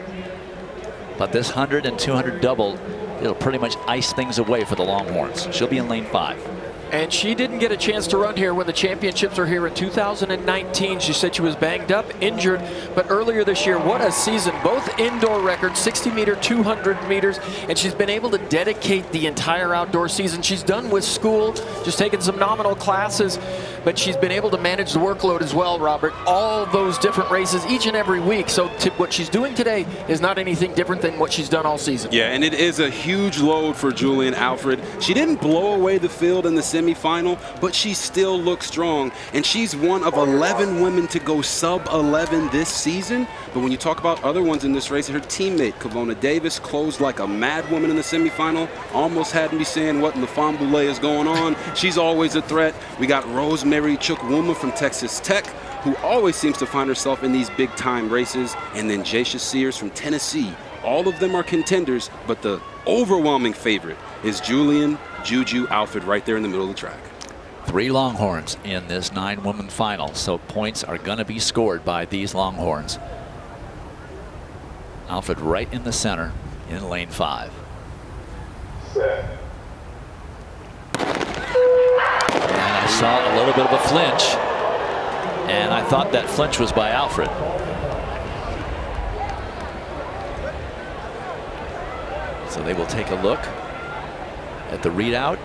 But this 100 and 200 double, it'll pretty much ice things away for the Longhorns. She'll be in lane 5. And she didn't get a chance to run here when the championships were here in 2019. She said she was banged up, injured, but earlier this year, what a season. Both indoor records, 60 meter, 200 meters, and she's been able to dedicate the entire outdoor season. She's done with school, just taken some nominal classes, but she's been able to manage the workload as well, Robert. All those different races each and every week. So what she's doing today is not anything different than what she's done all season. Yeah, and it is a huge load for Julian Alfred. She didn't blow away the field in the semifinal, but she still looks strong. And she's one of 11 women to go sub-11 this season. But when you talk about other ones in this race, her teammate, Kavona Davis, closed like a mad woman in the semifinal. Almost had me saying, what in the Famboulet is going on? She's always a threat. We got Rosemary Chukwuma from Texas Tech, who always seems to find herself in these big-time races. And then Jaisha Sears from Tennessee. All of them are contenders, but the overwhelming favorite is Juju Alfred right there in the middle of the track. 3 Longhorns in this 9-woman final, so points are going to be scored by these Longhorns. Alfred right in the center in lane 5. And I saw a little bit of a flinch, and I thought that flinch was by Alfred. So they will take a look at the readout,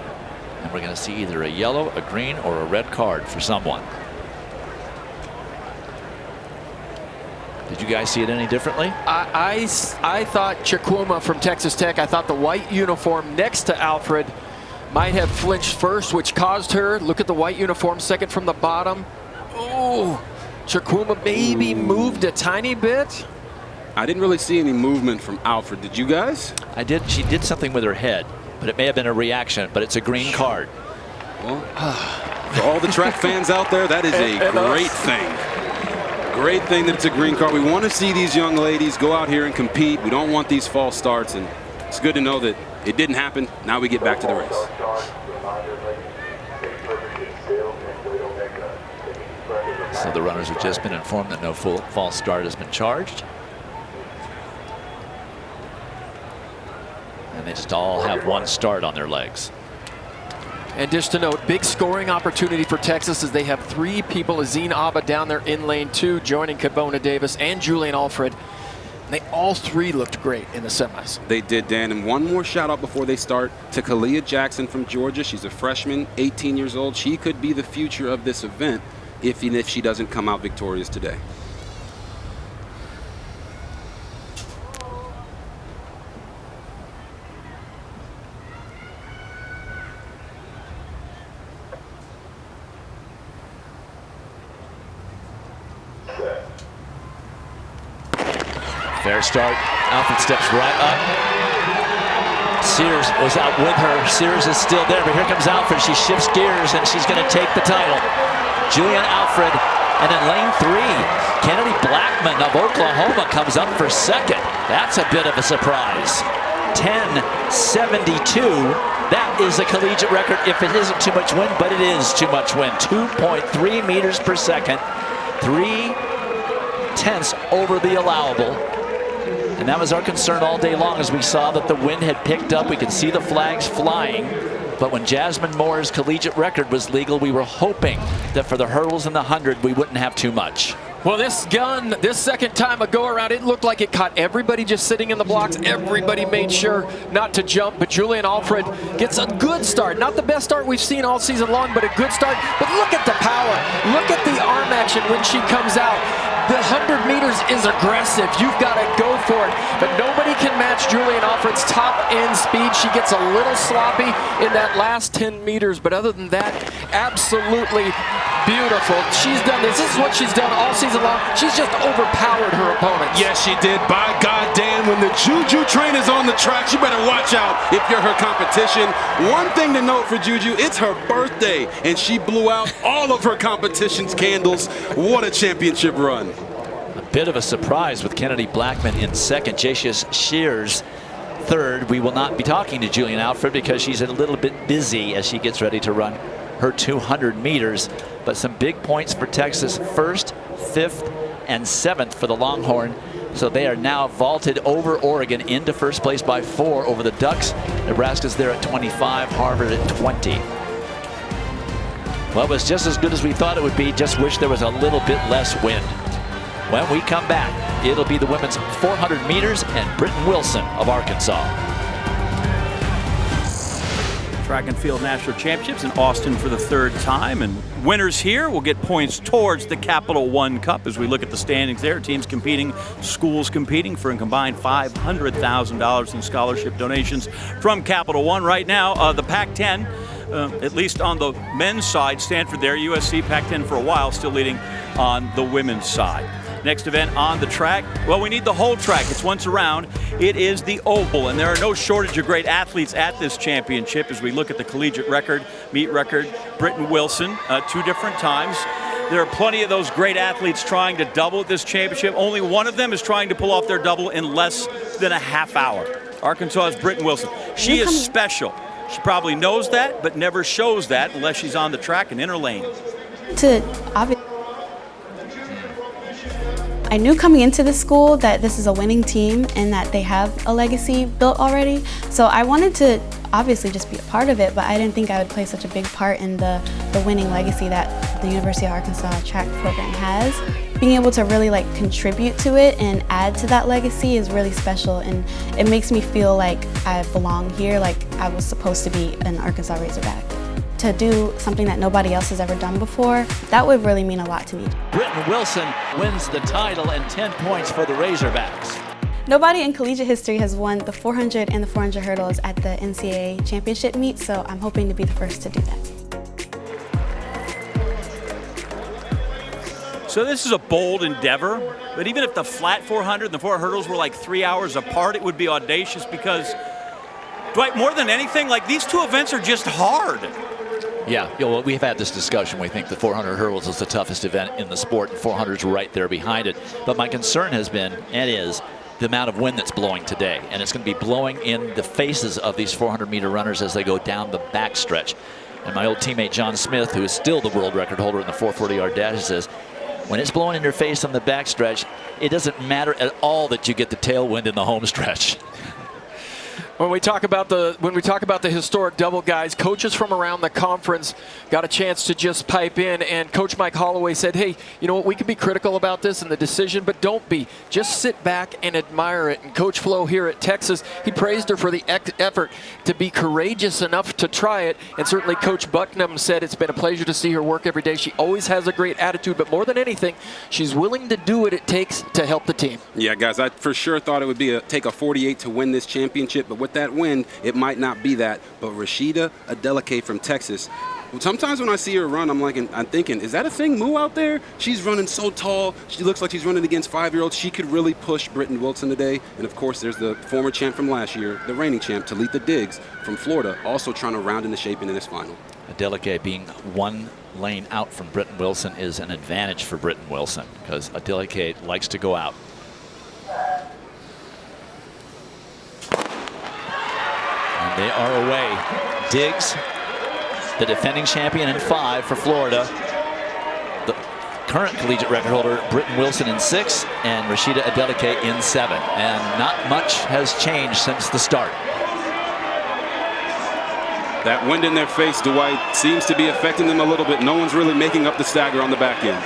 and we're going to see either a yellow, a green, or a red card for someone. Did you guys see it any differently? I thought Chukwuma from Texas Tech, I thought the white uniform next to Alfred might have flinched first, which caused her. Look at the white uniform, second from the bottom. Oh, Chukwuma maybe moved a tiny bit. I didn't really see any movement from Alfred. Did you guys? I did. She did something with her head, but it may have been a reaction, but it's a green card. Well, for all the track fans out there, that is a great thing. Great thing that it's a green card. We want to see these young ladies go out here and compete. We don't want these false starts, and it's good to know that it didn't happen. Now we get back to the race. So the runners have just been informed that no false start has been charged. And they just all have one start on their legs. And just to note, big scoring opportunity for Texas as they have 3 people, Azine Abba down there in lane 2, joining Kavona Davis and Julian Alfred. And they all 3 looked great in the semis. They did, Dan. And one more shout out before they start to Kalia Jackson from Georgia. She's a freshman, 18 years old. She could be the future of this event if she doesn't come out victorious today. Fair start. Alfred steps right up. Sears was out with her. Sears is still there, but here comes Alfred. She shifts gears, and she's going to take the title. Julian Alfred, and in lane 3, Kennedy Blackman of Oklahoma comes up for second. That's a bit of a surprise. 10:72. That is a collegiate record if it isn't too much wind, but it is too much wind. 2.3 meters per second. 3/10 over the allowable. And that was our concern all day long as we saw that the wind had picked up. We could see the flags flying. But when Jasmine Moore's collegiate record was legal, we were hoping that for the hurdles and the 100, we wouldn't have too much. Well, this gun, this second time a go around, it looked like it caught everybody just sitting in the blocks. Everybody made sure not to jump, but Julian Alfred gets a good start. Not the best start we've seen all season long, but a good start. But look at the power. Look at the arm action when she comes out. The 100 meters is aggressive. You've got to go for it. But nobody can match Julian Alfred's top end speed. She gets a little sloppy in that last 10 meters. But other than that, absolutely beautiful. She's done this. This is what she's done all season long. She's just overpowered her opponents. Yes, she did. By God, Dan, when the Juju train is on the track, you better watch out if you're her competition. One thing to note for Juju, it's her birthday, and she blew out all of her competition's candles. What a championship run. A bit of a surprise with Kennedy Blackman in second. Jacia Shears third. We will not be talking to Julian Alfred because she's a little bit busy as she gets ready to run her 200 meters. But some big points for Texas. First, fifth, and seventh for the Longhorn. So they are now vaulted over Oregon into first place by 4 over the Ducks. Nebraska's there at 25, Harvard at 20. Well, it was just as good as we thought it would be. Just wish there was a little bit less wind. When we come back, it'll be the women's 400 meters and Britton Wilson of Arkansas. Track and Field National Championships in Austin for the 3rd time, and winners here will get points towards the Capital One Cup. As we look at the standings there, teams competing, schools competing for a combined $500,000 in scholarship donations from Capital One. Right now, the Pac-10, at least on the men's side, Stanford there, USC, Pac-10 for a while, still leading on the women's side. Next event on the track, well, we need the whole track. It's once around. It is the Oval, and there are no shortage of great athletes at this championship. As we look at the collegiate record, meet record, Britton Wilson, 2 different times. There are plenty of those great athletes trying to double at this championship. Only one of them is trying to pull off their double in less than a half hour. Arkansas's Britton Wilson. She is special. She probably knows that, but never shows that unless she's on the track and in her lane. I knew coming into the school that this is a winning team and that they have a legacy built already. So I wanted to obviously just be a part of it, but I didn't think I would play such a big part in the winning legacy that the University of Arkansas track program has. Being able to really contribute to it and add to that legacy is really special, and it makes me feel like I belong here, like I was supposed to be an Arkansas Razorback. To do something that nobody else has ever done before, that would really mean a lot to me. Britton Wilson wins the title and 10 points for the Razorbacks. Nobody in collegiate history has won the 400 and the 400 hurdles at the NCAA championship meet, so I'm hoping to be the first to do that. So this is a bold endeavor, but even if the flat 400 and the 400 hurdles were 3 hours apart, it would be audacious because, Dwight, more than anything, these 2 events are just hard. Yeah, well, we've had this discussion. We think the 400 hurdles is the toughest event in the sport, and 400's right there behind it. But my concern has been, and is, the amount of wind that's blowing today. And it's going to be blowing in the faces of these 400-meter runners as they go down the backstretch. And my old teammate John Smith, who is still the world record holder in the 440-yard dash, says, when it's blowing in your face on the backstretch, it doesn't matter at all that you get the tailwind in the home stretch. When we talk about the historic double, guys, coaches from around the conference got a chance to just pipe in, and Coach Mike Holloway said, hey, you know what, we can be critical about this and the decision, but don't be. Just sit back and admire it. And Coach Flo here at Texas, he praised her for the effort to be courageous enough to try it, and certainly Coach Bucknam said it's been a pleasure to see her work every day. She always has a great attitude, but more than anything, she's willing to do what it takes to help the team. Yeah, guys, I for sure thought it would be take a 48 to win this championship, but with that win, it might not be that. But Rashida Adeleke from Texas, sometimes when I see her run, I'm thinking, is that a thing, Moo, out there? She's running so tall. She looks like she's running against 5-year-olds. She could really push Britton Wilson today. And, of course, there's the former champ from last year, the reigning champ, Talitha Diggs from Florida, also trying to round into shape into this final. Adeleke being 1 lane out from Britton Wilson is an advantage for Britton Wilson because Adeleke likes to go out. And they are away. Diggs, the defending champion in 5 for Florida. The current collegiate record holder, Britton Wilson, in 6, and Rashida Adeleke in 7. And not much has changed since the start. That wind in their face, Dwight, seems to be affecting them a little bit. No one's really making up the stagger on the back end.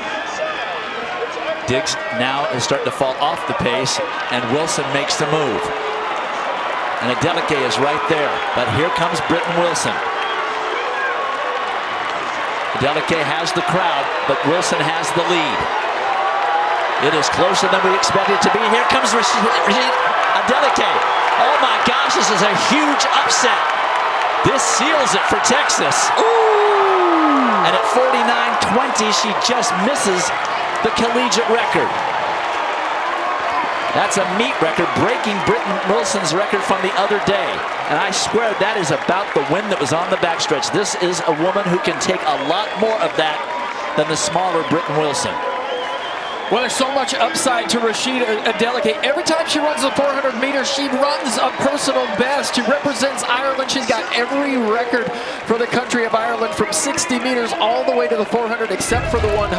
Diggs now is starting to fall off the pace, and Wilson makes the move. And Adeleke is right there, but here comes Britton Wilson. Adeleke has the crowd, but Wilson has the lead. It is closer than we expected it to be. Here comes Adeleke. Oh my gosh, this is a huge upset. This seals it for Texas. Ooh. And at 49.20, she just misses the collegiate record. That's a meet record, breaking Britton Wilson's record from the other day. And I swear that is about the wind that was on the backstretch. This is a woman who can take a lot more of that than the smaller Britton Wilson. Well, there's so much upside to Rashida Adeleke. Every time she runs the 400 meters, she runs a personal best. She represents Ireland. She's got every record for the country of Ireland from 60 meters all the way to the 400 except for the 100.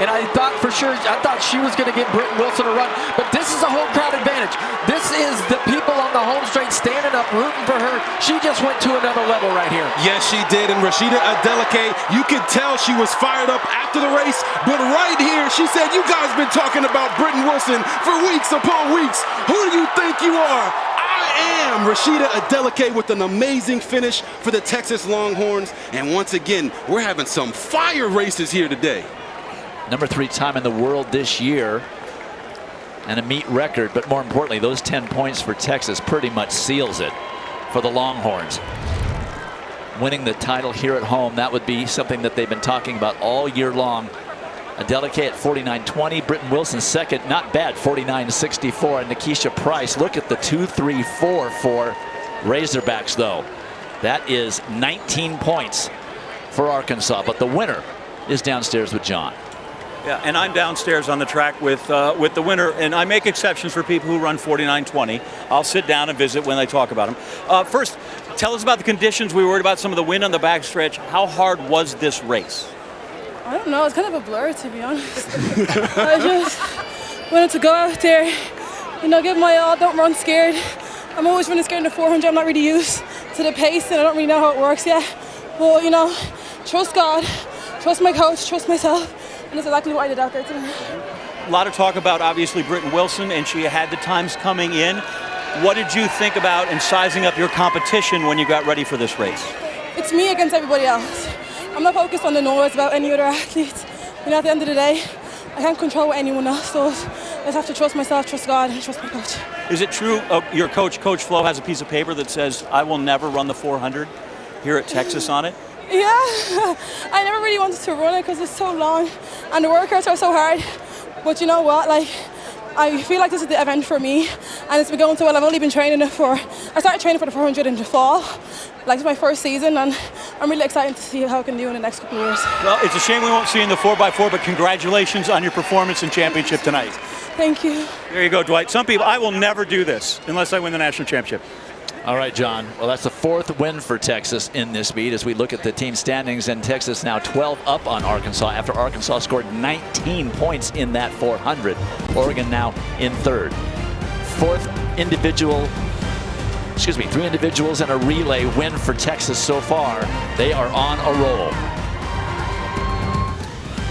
And I thought for sure, I thought she was going to get Britton Wilson a run. But this is a home crowd advantage. This is the people on the home straight standing up, rooting for her. She just went to another level right here. Yes, she did. And Rashida Adeleke, you could tell she was fired up after the race. But right here, she said, you guys been talking about Britton Wilson for weeks upon weeks. Who do you think you are? I am Rashida Adeleke with an amazing finish for the Texas Longhorns. And once again, we're having some fire races here today. Number 3 time in the world this year. And a meet record, but more importantly, those 10 points for Texas pretty much seals it for the Longhorns. Winning the title here at home, that would be something that they've been talking about all year long. Adeleke at 49.20, Britton Wilson second, not bad, 49.64, and Nikisha Price. Look at the 2.34 for Razorbacks, though. That is 19 points for Arkansas, but the winner is downstairs with John. Yeah, and I'm downstairs on the track with the winner, and I make exceptions for people who run 49.20. I'll sit down and visit when they talk about them. First, tell us about the conditions. We were worried about some of the wind on the backstretch. How hard was this race? I don't know. It's kind of a blur, to be honest. I just wanted to go out there, give my all. Don't run scared. I'm always running scared in the 400. I'm not really used to the pace, and I don't really know how it works yet. Well, trust God, trust my coach, trust myself. And that's exactly what I did out there today. A lot of talk about, obviously, Britton Wilson, and she had the times coming in. What did you think about in sizing up your competition when you got ready for this race? It's me against everybody else. I'm not focused on the noise about any other athletes. At the end of the day, I can't control what anyone else does. I just have to trust myself, trust God, and trust my coach. Is it true your coach, Coach Flo, has a piece of paper that says, I will never run the 400 here at Texas on it? Yeah, I never really wanted to run it because it's so long and the workouts are so hard. But you know what, I feel like this is the event for me and it's been going so well. I've only been training I started training for the 400 in the fall. It's my first season and I'm really excited to see how I can do in the next couple of years. Well, it's a shame we won't see you in the 4x4, but congratulations on your performance and championship tonight. Thank you. There you go, Dwight. Some people, I will never do this unless I win the national championship. All right, John. Well, that's the 4th win for Texas in this meet as we look at the team standings, and Texas now 12 up on Arkansas after Arkansas scored 19 points in that 400. Oregon now in 3rd. 3 individuals and a relay win for Texas so far. They are on a roll.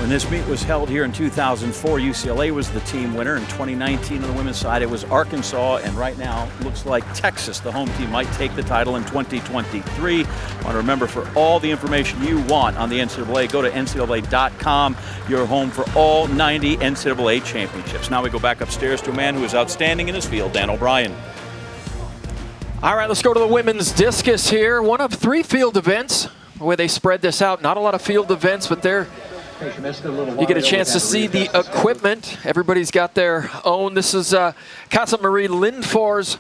When this meet was held here in 2004, UCLA was the team winner. In 2019 on the women's side, it was Arkansas, and right now looks like Texas, the home team, might take the title in 2023. I want to remember, for all the information you want on the NCAA, go to NCAA.com, your home for all 90 NCAA championships. Now we go back upstairs to a man who is outstanding in his field, Dan O'Brien. All right, let's go to the women's discus here. One of 3 field events, the way they spread this out. Not a lot of field events, but you get a chance to see the equipment. Everybody's got their own. This is Casa Marie Lindfors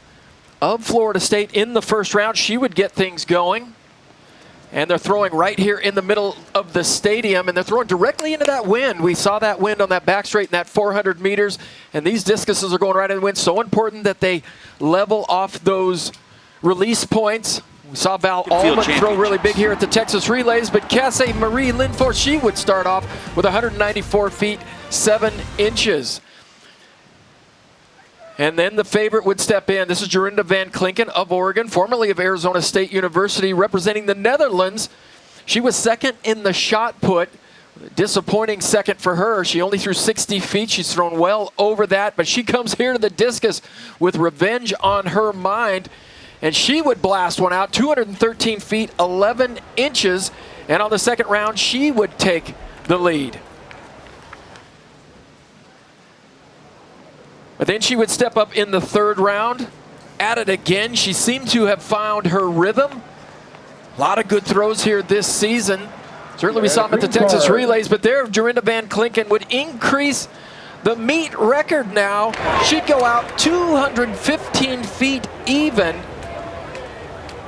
of Florida State in the first round. She would get things going. And they're throwing right here in the middle of the stadium, and they're throwing directly into that wind. We saw that wind on that back straight in that 400 meters, and these discuses are going right in the wind. So important that they level off those release points. We saw Val Allman throw really big here at the Texas Relays, but Casa Marie Lindfors, she would start off with 194 feet, 7 inches. And then the favorite would step in. This is Jorinda Van Klinken of Oregon, formerly of Arizona State University, representing the Netherlands. She was second in the shot put. Disappointing second for her. She only threw 60 feet. She's thrown well over that, but she comes here to the discus with revenge on her mind. And she would blast one out, 213 feet, 11 inches. And on the second round, she would take the lead. But then she would step up in the 3rd round, at it again. She seemed to have found her rhythm. A lot of good throws here this season. Certainly we saw them at the Texas Relays, but there Jorinda Van Klinken would increase the meet record now. She'd go out 215 feet even.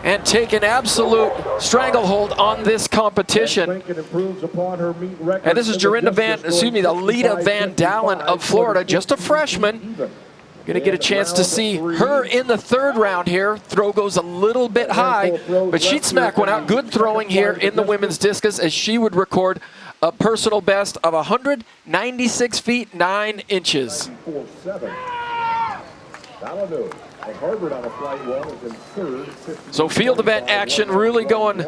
and take an absolute stranglehold on this competition. And this is Alita Van Dalen of Florida, just a freshman. Going to get a chance to see her in the third round here. Throw goes a little bit high, but she'd smack one out. Good throwing here in the women's discus, as she would record a personal best of 196 feet 9 inches. So field event action really going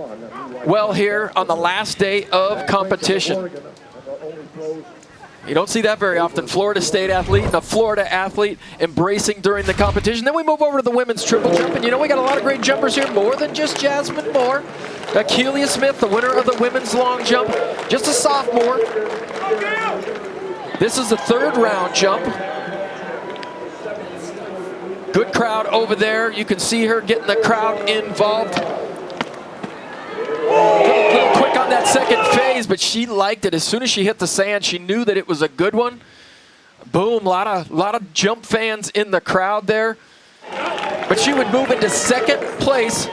well here on the last day of competition. You don't see that very often. Florida State athlete and a Florida athlete embracing during the competition. Then we move over to the women's triple jump, and you know we got a lot of great jumpers here, more than just Jasmine Moore. Akeelia Smith, the winner of the women's long jump, just a sophomore. This is the third round jump. Good crowd over there. You can see her getting the crowd involved. A little quick on that second phase, but she liked it. As soon as she hit the sand, she knew that it was a good one. Boom, a lot of jump fans in the crowd there. But she would move into second place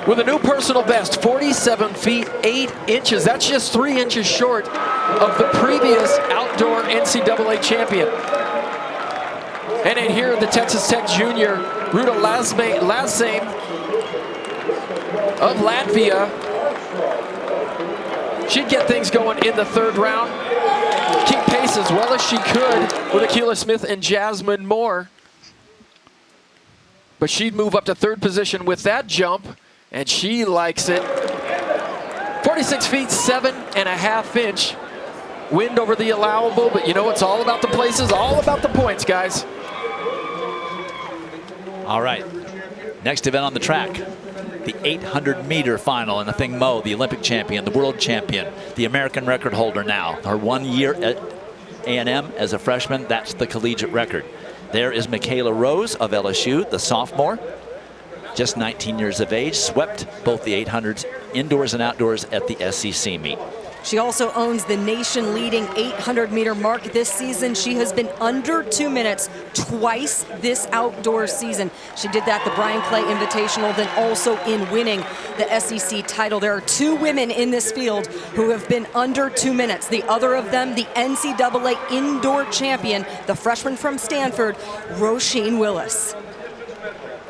with a new personal best, 47 feet 8 inches. That's just 3 inches short of the previous outdoor NCAA champion. And in here, the Texas Tech junior, Ruta Lasame of Latvia. She'd get things going in the third round. Keep pace as well as she could with Akeelia Smith and Jasmine Moore. But she'd move up to third position with that jump, and she likes it. 46 feet 7.5 inch. Wind over the allowable, but you know it's all about the places, all about the points, guys. All right, next event on the track, the 800-meter final. And Athing Mu, the Olympic champion, the world champion, the American record holder now. Her 1 year at A&M as a freshman, that's the collegiate record. There is Michaela Rose of LSU, the sophomore, just 19 years of age, swept both the 800s indoors and outdoors at the SEC meet. She also owns the nation-leading 800-meter mark this season. She has been under 2 minutes twice this outdoor season. She did that the Brian Clay Invitational, then also in winning the SEC title. There are 2 women in this field who have been under 2 minutes. The other of them, the NCAA indoor champion, the freshman from Stanford, Roisin Willis.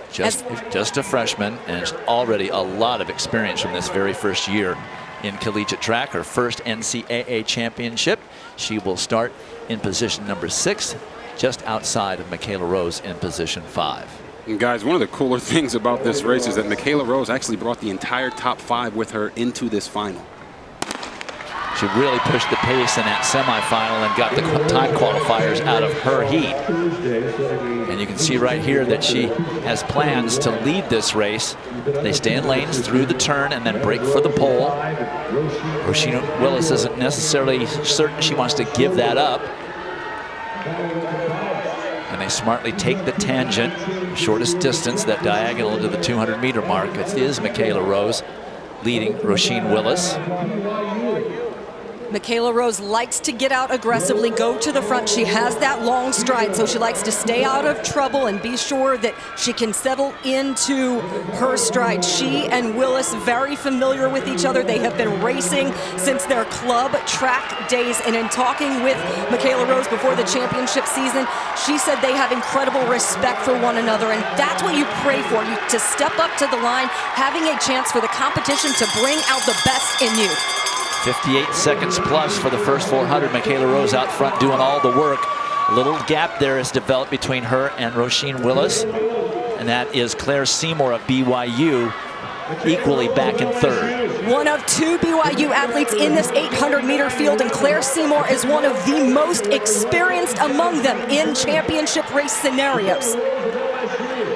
Just a freshman, and already a lot of experience from this very first year in collegiate track, her first NCAA championship. She will start in position number 6, just outside of Michaela Rose in position 5. And guys, one of the cooler things about this race is that Michaela Rose actually brought the entire top 5 with her into this final. She really pushed the pace in that semifinal and got the time qualifiers out of her heat. And you can see right here that she has plans to lead this race. They stay in lanes through the turn and then break for the pole. Roisin Willis isn't necessarily certain she wants to give that up. And they smartly take the tangent, shortest distance, that diagonal to the 200-meter mark. It is Michaela Rose leading Roisin Willis. Michaela Rose likes to get out aggressively, go to the front. She has that long stride, so she likes to stay out of trouble and be sure that she can settle into her stride. She and Willis very familiar with each other. They have been racing since their club track days. And in talking with Michaela Rose before the championship season, she said they have incredible respect for one another. And that's what you pray for, you to step up to the line, having a chance for the competition to bring out the best in you. 58 seconds plus for the first 400. Michaela Rose out front doing all the work. A little gap there has developed between her and Roisin Willis, and that is Claire Seymour of BYU, equally back in third. One of 2 BYU athletes in this 800-meter field, and Claire Seymour is one of the most experienced among them in championship race scenarios.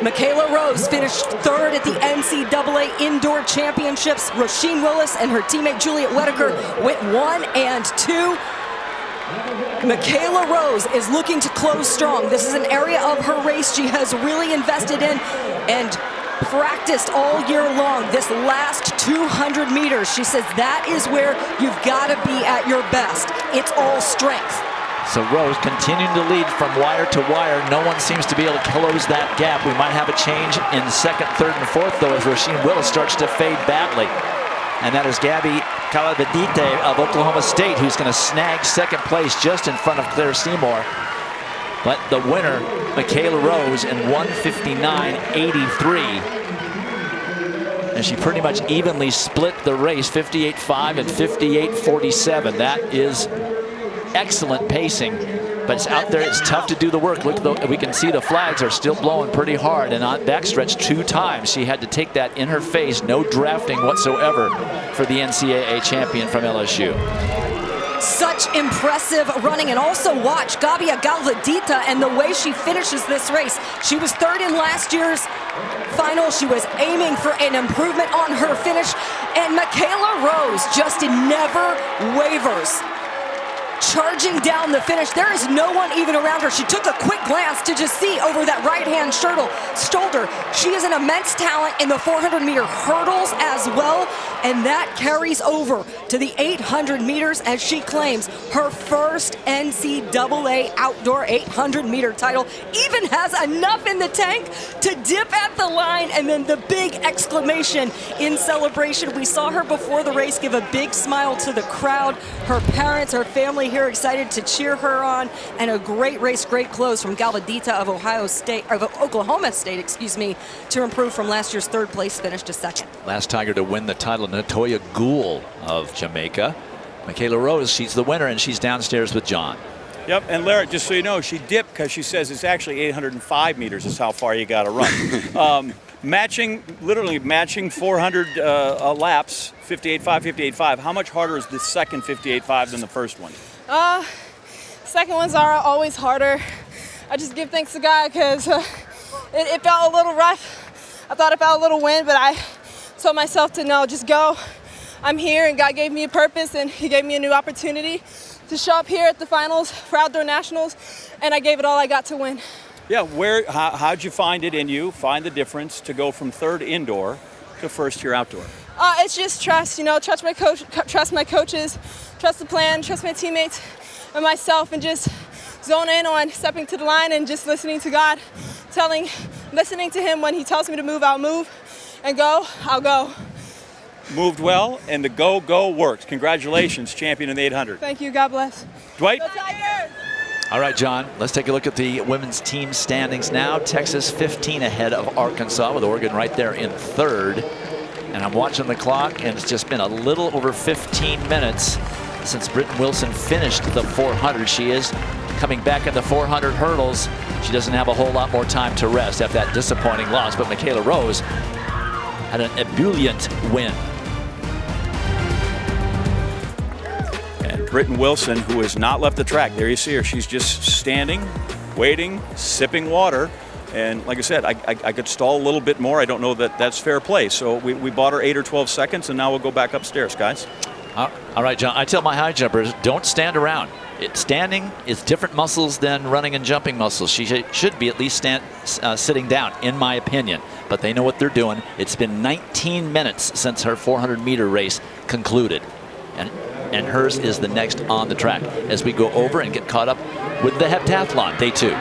Michaela Rose finished third at the NCAA Indoor Championships. Roisin Willis and her teammate Juliet Whitaker went 1 and 2. Michaela Rose is looking to close strong. This is an area of her race she has really invested in and practiced all year long. This last 200 meters, she says that is where you've got to be at your best. It's all strength. So Rose continuing to lead from wire to wire. No one seems to be able to close that gap. We might have a change in second, third, and fourth, though, as Roisin Willis starts to fade badly. And that is Gabby Calavadite of Oklahoma State, who's going to snag second place just in front of Claire Seymour. But the winner, Michaela Rose, in 1:59.83. And she pretty much evenly split the race, 58.5 and 58.47. That is excellent pacing, but it's out there. It's tough to do the work. Look, we can see the flags are still blowing pretty hard, and on backstretch 2 times she had to take that in her face. No drafting whatsoever for the NCAA champion from LSU. Such impressive running, and also watch Gabia Galvadita and the way she finishes this race. She was third in last year's final. She was aiming for an improvement on her finish, and Michaela Rose just never wavers. Charging down the finish. There is no one even around her. She took a quick glance to just see over that right-hand shoulder. She is an immense talent in the 400-meter hurdles as well, and that carries over to the 800 meters as she claims her first NCAA outdoor 800-meter title. Even has enough in the tank to dip at the line, and then the big exclamation in celebration. We saw her before the race give a big smile to the crowd. Her parents, her family here excited to cheer her on, and a great race, great close from Galvadita of Oklahoma State, excuse me, to improve from last year's third place finish to second. Last Tiger to win the title, Natoya Gould of Jamaica. Michaela Rose, she's the winner, and she's downstairs with John. Yep, and Lara, just so you know, she dipped because she says it's actually 805 meters is how far you got to run. Literally matching 400 laps, 58.5, 58.5. How much harder is the second 58.5 than the first one? Second ones are always harder. I just give thanks to God because it felt a little rough. I thought it felt a little wind, but I told myself to no, just go. I'm here, and God gave me a purpose, and He gave me a new opportunity to show up here at the finals for Outdoor Nationals, and I gave it all I got to win. Yeah, how'd you find it in you, find the difference to go from third indoor to first here outdoor? It's just trust, trust my coach, trust my coaches, trust the plan, trust my teammates and myself, and just zone in on stepping to the line and just listening to God, listening to Him. When He tells me to move, I'll move, and go, I'll go. Moved well, and the go works. Congratulations, champion in the 800. Thank you, God bless. Dwight? Go Tigers! All right, John, let's take a look at the women's team standings now. Texas 15 ahead of Arkansas, with Oregon right there in third. And I'm watching the clock, and it's just been a little over 15 minutes since Britton Wilson finished the 400. She is coming back in the 400 hurdles. She doesn't have a whole lot more time to rest after that disappointing loss, but Michaela Rose had an ebullient win. And Britton Wilson, who has not left the track, there you see her. She's just standing, waiting, sipping water. And like I said, I could stall a little bit more. I don't know that that's fair play. So we bought her 8 or 12 seconds, and now we'll go back upstairs, guys. All right, John, I tell my high jumpers, don't stand around. Standing is different muscles than running and jumping muscles. She should be at least sitting down, in my opinion. But they know what they're doing. It's been 19 minutes since her 400-meter race concluded. And hers is the next on the track as we go over and get caught up with the heptathlon, day 2.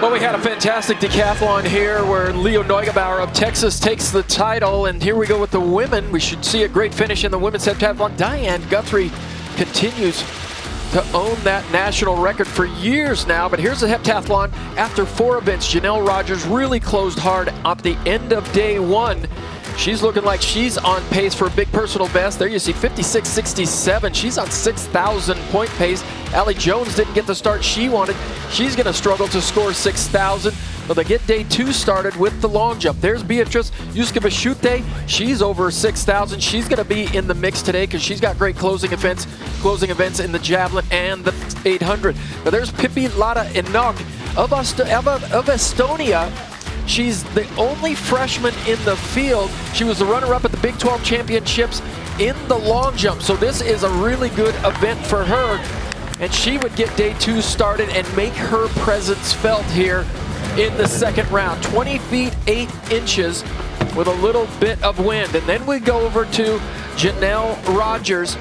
Well, we had a fantastic decathlon here where Leo Neugebauer of Texas takes the title, and here we go with the women. We should see a great finish in the women's heptathlon. Diane Guthrie continues to own that national record for years now, but here's the heptathlon. After 4 events, Janelle Rogers really closed hard at the end of day 1. She's looking like she's on pace for a big personal best. There you see 56.67. She's on 6,000 point pace. Allie Jones didn't get the start she wanted. She's going to struggle to score 6,000. But they get day 2 started with the long jump. There's Beatrice Yuskabashute. She's over 6,000. She's going to be in the mix today because she's got great closing events in the javelin and the 800. But there's Pippi Lada Inok of Estonia. She's the only freshman in the field. She was the runner-up at the Big 12 Championships in the long jump. So this is a really good event for her. And she would get day 2 started and make her presence felt here in the second round. 20 feet 8 inches with a little bit of wind. And then we go over to Janelle Rogers.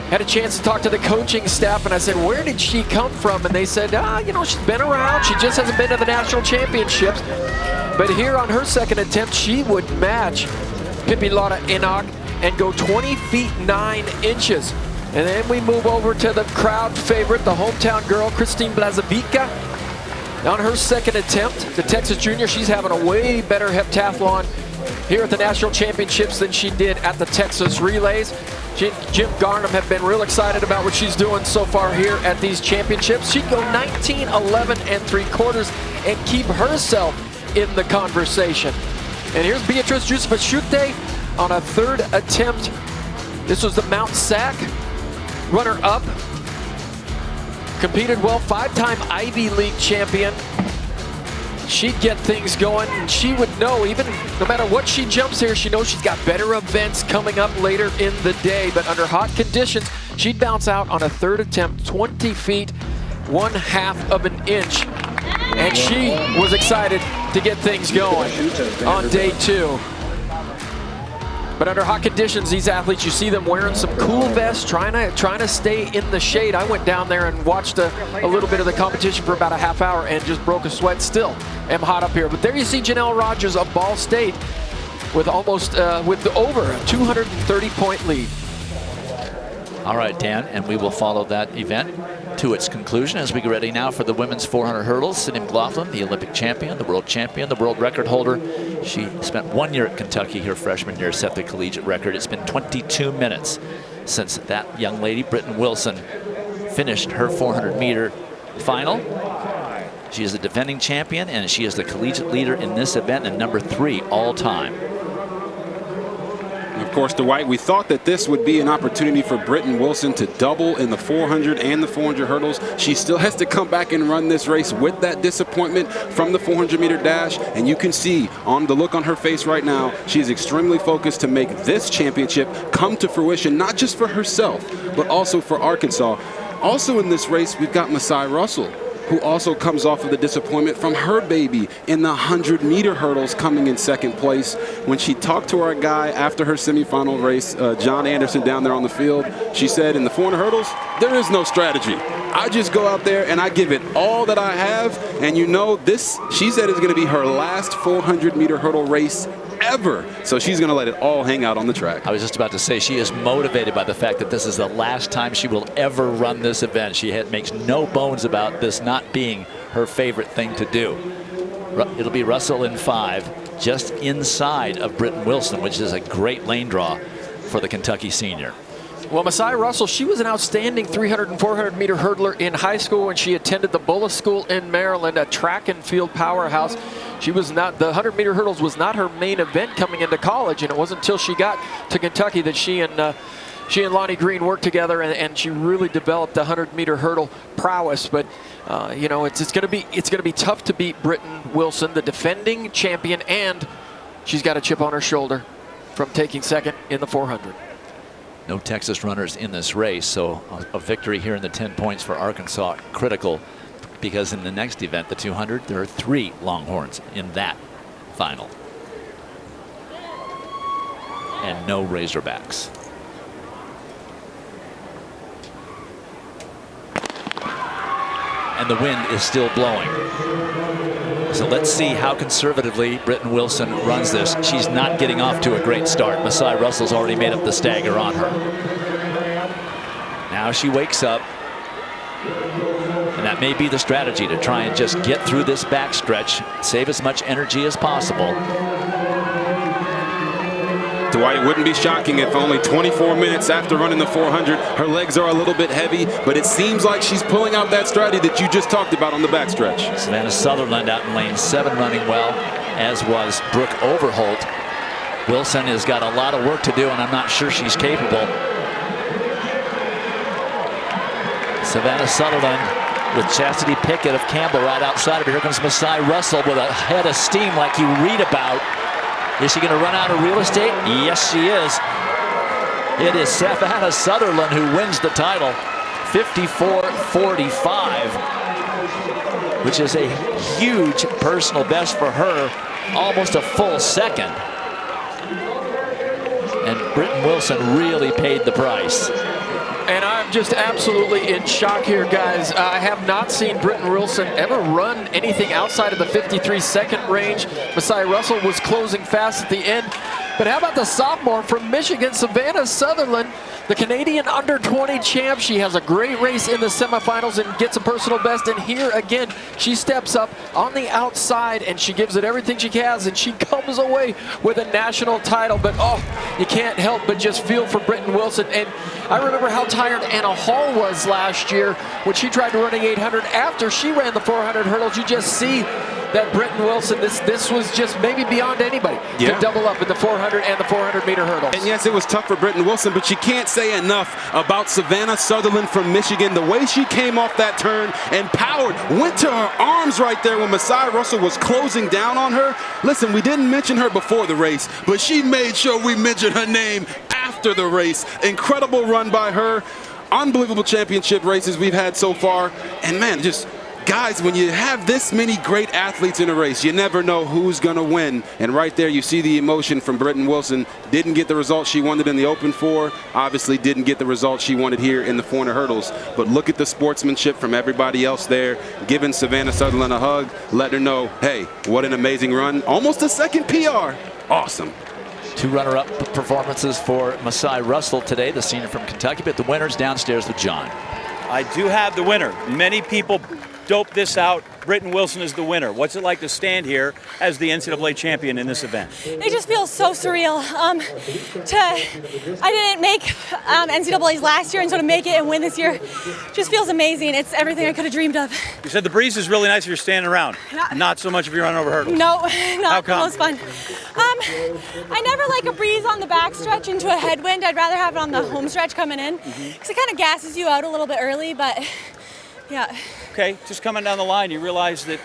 Had a chance to talk to the coaching staff, and I said, where did she come from? And they said, you know, she's been around. She just hasn't been to the national championships. But here on her second attempt, she would match Pippi Lotta Enoch and go 20 feet 9 inches. And then we move over to the crowd favorite, the hometown girl, Christine Blazevica. On her second attempt, the Texas junior, she's having a way better heptathlon here at the national championships than she did at the Texas relays. She and Jim Garnham have been real excited about what she's doing so far here at these championships. She'd go 19, 11 3/4 and keep herself in the conversation. And here's Beatrice Giuseppe on a third attempt. This was the Mount Sac runner-up. Competed well, 5-time Ivy League champion. She'd get things going, and she would know, even no matter what she jumps here, she knows she's got better events coming up later in the day. But under hot conditions, she'd bounce out on a third attempt, 20 feet, 1/2 inch. And she was excited to get things going on day 2. But under hot conditions, these athletes, you see them wearing some cool vests, trying to stay in the shade. I went down there and watched a little bit of the competition for about a half hour and just broke a sweat. Still am hot up here. But there you see Janelle Rogers of Ball State with over a 230-point lead. All right, Dan, and we will follow that event to its conclusion as we get ready now for the women's 400 hurdles. Sydney McLaughlin, the Olympic champion, the world record holder. She spent 1 year at Kentucky, her freshman year, set the collegiate record. It's been 22 minutes since that young lady, Britton Wilson, finished her 400-meter final. She is the defending champion, and she is the collegiate leader in this event and number 3 all time. Of course, Dwight, we thought that this would be an opportunity for Britton Wilson to double in the 400 and the 400 hurdles. She still has to come back and run this race with that disappointment from the 400-meter dash. And you can see on the look on her face right now, she is extremely focused to make this championship come to fruition, not just for herself, but also for Arkansas. Also in this race, we've got Masai Russell, who also comes off of the disappointment from her baby in the 100-meter hurdles, coming in second place. When she talked to our guy after her semifinal race, John Anderson, down there on the field, she said, in the 400 hurdles, there is no strategy. I just go out there and I give it all that I have. And you know, this, she said, is going to be her last 400-meter hurdle race ever. So she's going to let it all hang out on the track. I was just about to say, she is motivated by the fact that this is the last time she will ever run this event. She makes no bones about this not being her favorite thing to do. It'll be Russell in 5, just inside of Britton Wilson, which is a great lane draw for the Kentucky senior. Well, Masai Russell, she was an outstanding 300 and 400-meter hurdler in high school when she attended the Bullis School in Maryland, a track and field powerhouse. She was not, the 100-meter hurdles was not her main event coming into college, and it wasn't until she got to Kentucky that she and Lonnie Green worked together, and she really developed the 100-meter hurdle prowess. But you know, it's going to be tough to beat Britton Wilson, the defending champion, and she's got a chip on her shoulder from taking second in the 400. No Texas runners in this race, so a victory here in the 10 points for Arkansas critical, because in the next event, the 200, there are 3 Longhorns in that final. And no Razorbacks. And the wind is still blowing. So let's see how conservatively Britton Wilson runs this. She's not getting off to a great start. Masai Russell's already made up the stagger on her. Now she wakes up. And that may be the strategy, to try and just get through this backstretch, save as much energy as possible. Dwight, wouldn't be shocking if only 24 minutes after running the 400, her legs are a little bit heavy, but it seems like she's pulling out that strategy that you just talked about on the backstretch. Savannah Sutherland out in lane 7 running well, as was Brooke Overholt. Wilson has got a lot of work to do, and I'm not sure she's capable. Savannah Sutherland with Chastity Pickett of Campbell right outside of her. Here comes Masai Russell with a head of steam like you read about. Is she going to run out of real estate? Yes, she is. It is Savannah Sutherland who wins the title, 54:45, which is a huge personal best for her, almost a full second. And Britton Wilson really paid the price. And I'm just absolutely in shock here, guys. I have not seen Britton Wilson ever run anything outside of the 53-second range. Messiah Russell was closing fast at the end. But how about the sophomore from Michigan, Savannah Sutherland, the Canadian under-20 champ? She has a great race in the semifinals and gets a personal best. And here again, she steps up on the outside and she gives it everything she has, and she comes away with a national title. But oh, you can't help but just feel for Britton Wilson. And I remember how tired Anna Hall was last year when she tried to run the 800 after she ran the 400 hurdles. You just see that Britton Wilson, this was just maybe beyond anybody to double up in the 400 and the 400-meter hurdles. And yes, it was tough for Britton Wilson, but you can't say enough about Savannah Sutherland from Michigan. The way she came off that turn and powered, went to her arms right there when Messiah Russell was closing down on her. Listen, we didn't mention her before the race, but she made sure we mentioned her name after the race. Incredible run by her. Unbelievable championship races we've had so far. And man, just guys, when you have this many great athletes in a race, you never know who's going to win. And right there, you see the emotion from Britton Wilson. Didn't get the result she wanted in the Open 4. Obviously didn't get the result she wanted here in the 400 hurdles. But look at the sportsmanship from everybody else there, giving Savannah Sutherland a hug, letting her know, hey, what an amazing run. Almost a second PR. Awesome. 2 runner-up performances for Messiah Russell today, the senior from Kentucky. But the winner's downstairs with John. I do have the winner. Many people dope this out. Britton Wilson is the winner. What's it like to stand here as the NCAA champion in this event? It just feels so surreal. I didn't make NCAAs last year, and so to make it and win this year just feels amazing. It's everything I could have dreamed of. You said the breeze is really nice if you're standing around. Not so much if you're running over hurdles. No, not the most fun. I never like a breeze on the backstretch into a headwind. I'd rather have it on the home stretch coming in because it kind of gasses you out a little bit early, but yeah. Okay, just coming down the line, you realize that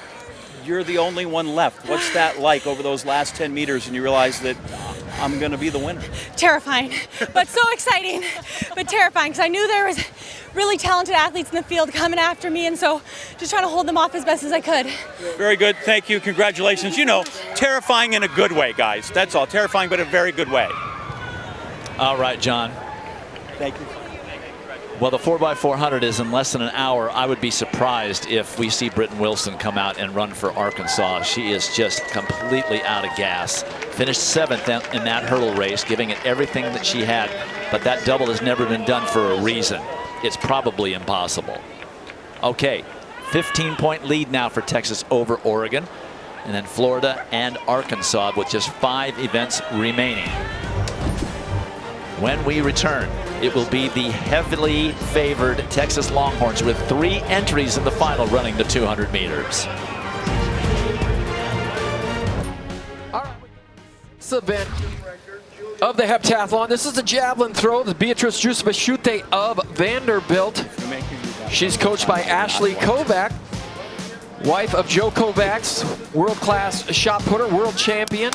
you're the only one left. What's that like over those last 10 meters and you realize that I'm going to be the winner? Terrifying, but so exciting, but terrifying because I knew there was really talented athletes in the field coming after me, and so just trying to hold them off as best as I could. Very good. Thank you. Congratulations. You know, terrifying in a good way, guys. That's all. Terrifying, but a very good way. All right, John. Thank you. Well, the 4x400 is in less than an hour. I would be surprised if we see Britton Wilson come out and run for Arkansas. She is just completely out of gas. Finished 7th in that hurdle race, giving it everything that she had. But that double has never been done for a reason. It's probably impossible. Okay, 15-point lead now for Texas over Oregon. And then Florida and Arkansas with just 5 events remaining. When we return, it will be the heavily favored Texas Longhorns with 3 entries in the final running the 200 meters. All right, this event of the heptathlon. This is the javelin throw, the Beatrice Jusubashute of Vanderbilt. She's coached by Ashley Kovac, wife of Joe Kovac's world-class shot putter, world champion.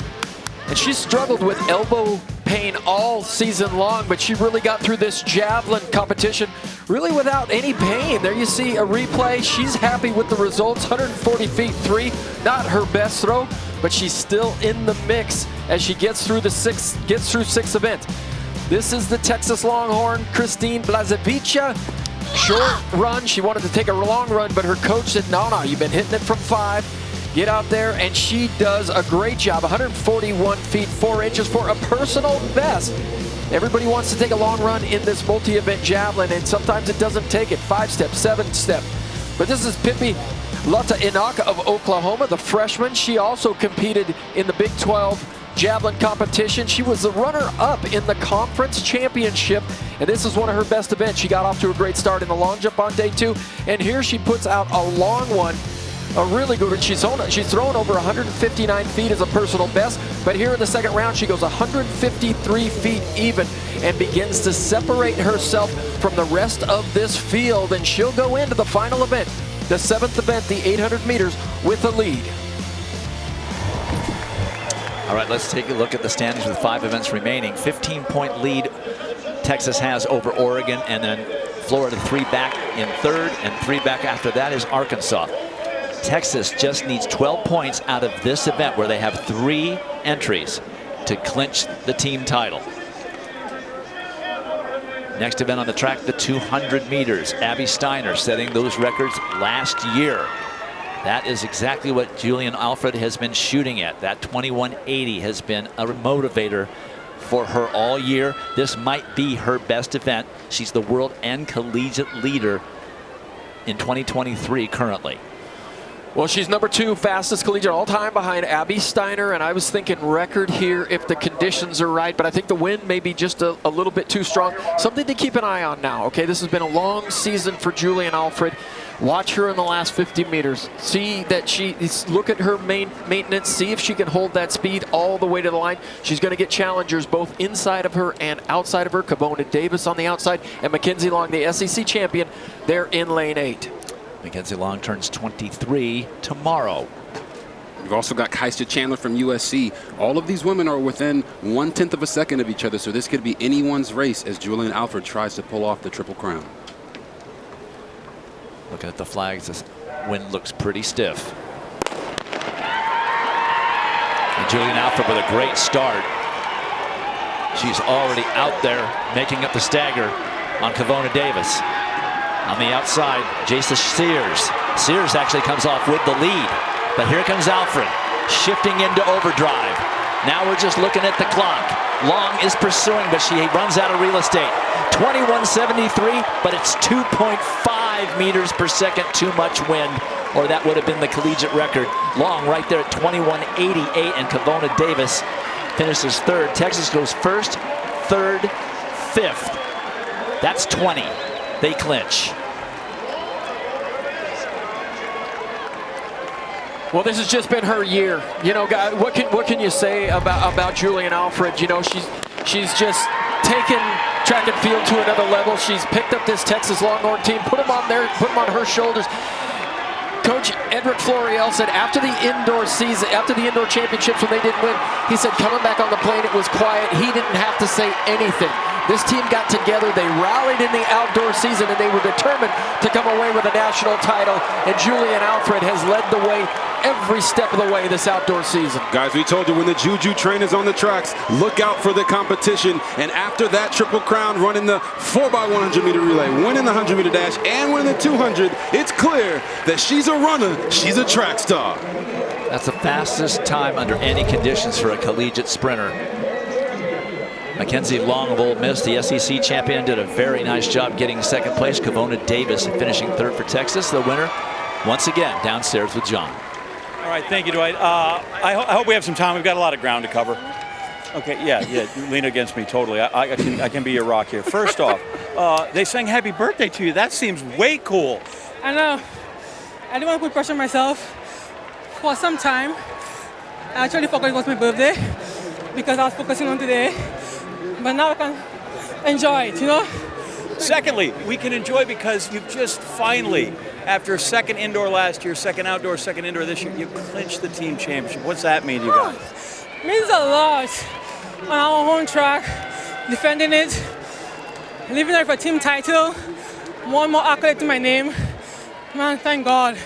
And she struggled with elbow pain all season long, but she really got through this javelin competition really without any pain. There you see a replay. She's happy with the results. 140 feet 3, not her best throw, but she's still in the mix as she gets through 6 events. This is the Texas Longhorn, Christine Blazevica. Short run. She wanted to take a long run, but her coach said, no, you've been hitting it from 5. Get out there, and she does a great job. 141 feet 4 inches for a personal best. Everybody wants to take a long run in this multi-event javelin, and sometimes it doesn't take it. 5-step, 7-step. But this is Pippi Lata-Inaka of Oklahoma, the freshman. She also competed in the Big 12 javelin competition. She was the runner-up in the conference championship, and this is one of her best events. She got off to a great start in the long jump on day 2, and here she puts out a long one. A really good one. She's thrown over 159 feet as a personal best, but here in the second round she goes 153 feet even and begins to separate herself from the rest of this field, and she'll go into the final event, the 7th event, the 800 meters, with a lead. All right, let's take a look at the standings with 5 events remaining. 15-point lead Texas has over Oregon, and then Florida 3 back in 3rd, and 3 back after that is Arkansas. Texas just needs 12 points out of this event where they have 3 entries to clinch the team title. Next event on the track, the 200 meters. Abby Steiner setting those records last year. That is exactly what Julian Alfred has been shooting at. That 21.80 has been a motivator for her all year. This might be her best event. She's the world and collegiate leader in 2023 currently. Well, she's number 2 fastest collegiate all time behind Abby Steiner, and I was thinking record here if the conditions are right, but I think the wind may be just a little bit too strong. Something to keep an eye on now, okay? This has been a long season for Julian Alfred. Watch her in the last 50 meters. See that look at her maintenance, see if she can hold that speed all the way to the line. She's going to get challengers both inside of her and outside of her. Kavona Davis on the outside, and Mackenzie Long, the SEC champion, they're in lane 8. Mackenzie Long turns 23 tomorrow. We've also got Kaisha Chandler from USC. All of these women are within 1/10 of a second of each other, so this could be anyone's race as Julian Alfred tries to pull off the Triple Crown. Looking at the flags, this wind looks pretty stiff. And Julian Alfred with a great start. She's already out there making up the stagger on Kavona Davis. On the outside, Jason Sears. Sears actually comes off with the lead. But here comes Alfred, shifting into overdrive. Now we're just looking at the clock. Long is pursuing, but she runs out of real estate. 21.73, but it's 2.5 meters per second too much wind, or that would have been the collegiate record. Long right there at 21.88, and Kavona Davis finishes 3rd. Texas goes 1st, 3rd, 5th. That's 20. They clinch. Well, this has just been her year. You know, guys, what can you say about Julian Alfred? You know, she's just taken track and field to another level. She's picked up this Texas Longhorn team, put them on her shoulders. Coach Edric Florial said after the indoor season, after the indoor championships when they didn't win, he said coming back on the plane it was quiet. He didn't have to say anything. This team got together, they rallied in the outdoor season, and they were determined to come away with a national title. And Julian Alfred has led the way every step of the way this outdoor season. Guys, we told you when the Juju train is on the tracks, look out for the competition. And after that Triple Crown, running the 4x100 meter relay, winning the 100 meter dash, and winning the 200, it's clear that she's a runner, she's a track star. That's the fastest time under any conditions for a collegiate sprinter. Mackenzie Long of Ole Miss, the SEC champion, did a very nice job getting 2nd place. Kavona Davis finishing 3rd for Texas. The winner, once again, downstairs with John. All right, thank you, Dwight. I hope we have some time. We've got a lot of ground to cover. Okay, yeah, lean against me totally. I can be your rock here. First off, they sang happy birthday to you. That seems way cool. I know. I didn't want to put pressure on myself for some time. I actually forgot it was my birthday because I was focusing on today. But now I can enjoy it, you know? Secondly, we can enjoy because you've just finally, after 2nd indoor last year, 2nd outdoor, 2nd indoor this year, you clinched the team championship. What's that mean to you guys? It means a lot. On our home track, defending it, living there for a team title, one more accolade to my name. Man, thank God.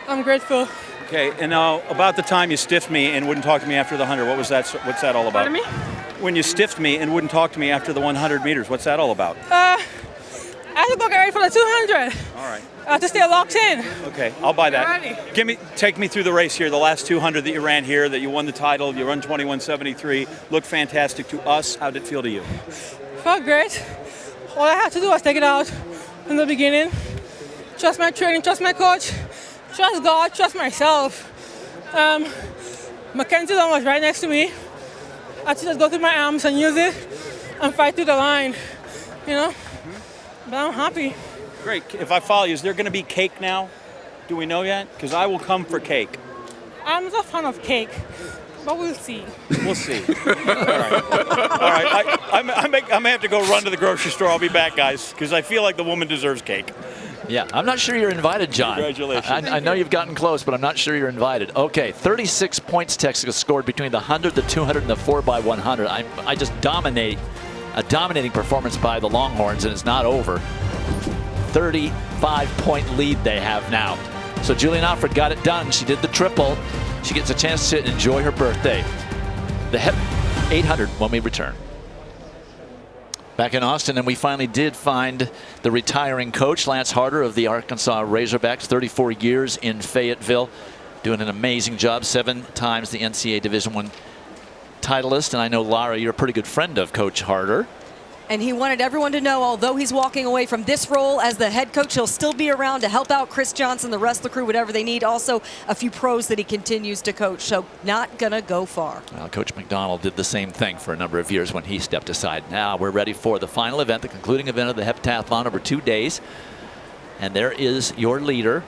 I'm grateful. Okay, and now about the time you stiffed me and wouldn't talk to me after the 100, what's that all about? Pardon me? When you stiffed me and wouldn't talk to me after the 100 meters, what's that all about? I have to go get ready for the 200. All right. I have to stay locked in. Okay, I'll buy that. Take me through the race here. The last 200 that you ran here, that you won the title, you run 21.73, looked fantastic to us. How did it feel to you? Felt great. All I had to do was take it out from the beginning. Trust my training, trust my coach, trust God, trust myself. Mackenzie Long was right next to me. I had to just go through my arms and use it and fight through the line, you know? But I'm happy. Great. If I follow you, is there going to be cake now? Do we know yet? Because I will come for cake. I'm not a fan of cake, but we'll see. We'll see. All right. I may have to go run to the grocery store. I'll be back, guys, because I feel like the woman deserves cake. Yeah, I'm not sure you're invited, John. Congratulations. I know you've gotten close, but I'm not sure you're invited. Okay, 36 points Texas scored between the 100, the 200, and the 4x100. I just a dominating performance by the Longhorns, and it's not over. 35-point lead they have now. So Julian Alfred got it done. She did the triple. She gets a chance to enjoy her birthday. The 800 when we return. Back in Austin, and we finally did find the retiring coach, Lance Harder of the Arkansas Razorbacks, 34 years in Fayetteville, doing an amazing job, 7 times the NCAA Division I titleist. And I know, Lara, you're a pretty good friend of Coach Harder. And he wanted everyone to know, although he's walking away from this role as the head coach, he'll still be around to help out Chris Johnson, the rest of the crew, whatever they need. Also, a few pros that he continues to coach, so not going to go far. Well, Coach McDonald did the same thing for a number of years when he stepped aside. Now we're ready for the final event, the concluding event of the heptathlon over 2 days. And there is your leader,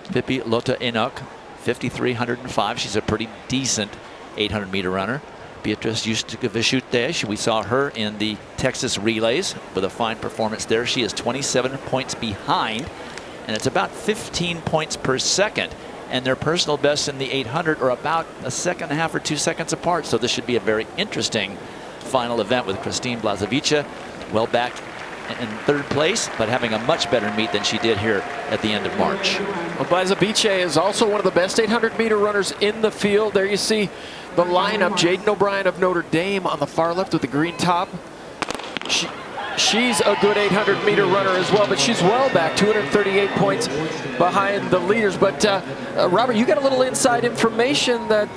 Pippi Lotta-Enoch, 5,305. She's a pretty decent 800-meter runner. Beatrice Justukavishute, we saw her in the Texas relays with a fine performance there. She is 27 points behind, and it's about 15 points per second. And their personal bests in the 800 are about a second and a half or 2 seconds apart. So this should be a very interesting final event with Christine Blazevica well back in 3rd place, but having a much better meet than she did here at the end of March. Well, Blazevica is also one of the best 800-meter runners in the field. There you see the lineup. Jaden O'Brien of Notre Dame on the far left with the green top. She's a good 800-meter runner as well, but she's well back, 238 points behind the leaders. But Robert, you got a little inside information that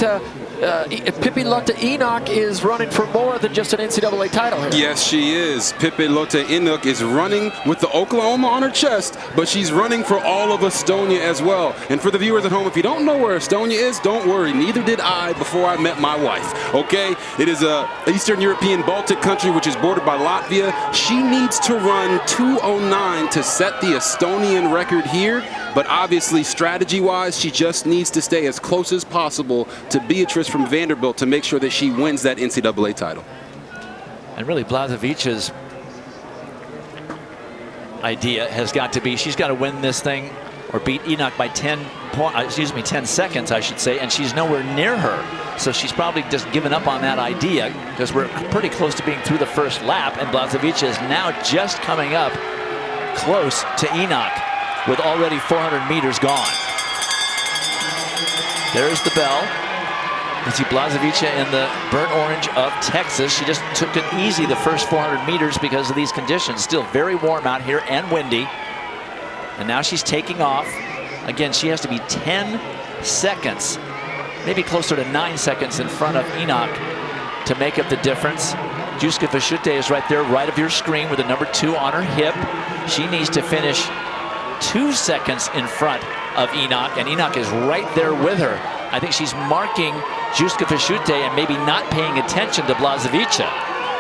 Pippi Lotta-Enoch is running for more than just an NCAA title here. Yes, she is. Pippi Lotta-Enoch is running with the Oklahoma on her chest, but she's running for all of Estonia as well. And for the viewers at home, if you don't know where Estonia is, don't worry. Neither did I before I met my wife, okay? It is a Eastern European Baltic country which is bordered by Latvia. She needs to run 2:09 to set the Estonian record here, but obviously strategy-wise, she just needs to stay as close as possible to Beatrice from Vanderbilt to make sure that she wins that NCAA title. And really, Blazevica's idea has got to be she's got to win this thing or beat Enoch by 10 seconds, I should say, and she's nowhere near her. So she's probably just given up on that idea because we're pretty close to being through the first lap, and Blazevica is now just coming up close to Enoch with already 400 meters gone. There's the bell. You see Blazevica in the burnt orange of Texas. She just took it easy the first 400 meters because of these conditions. Still very warm out here and windy. And now she's taking off. Again, she has to be 10 seconds, maybe closer to 9 seconds in front of Enoch to make up the difference. Justukavishute is right there, right of your screen with the number 2 on her hip. She needs to finish 2 seconds in front of Enoch, and Enoch is right there with her. I think she's marking Justukavishute and maybe not paying attention to Blazevica.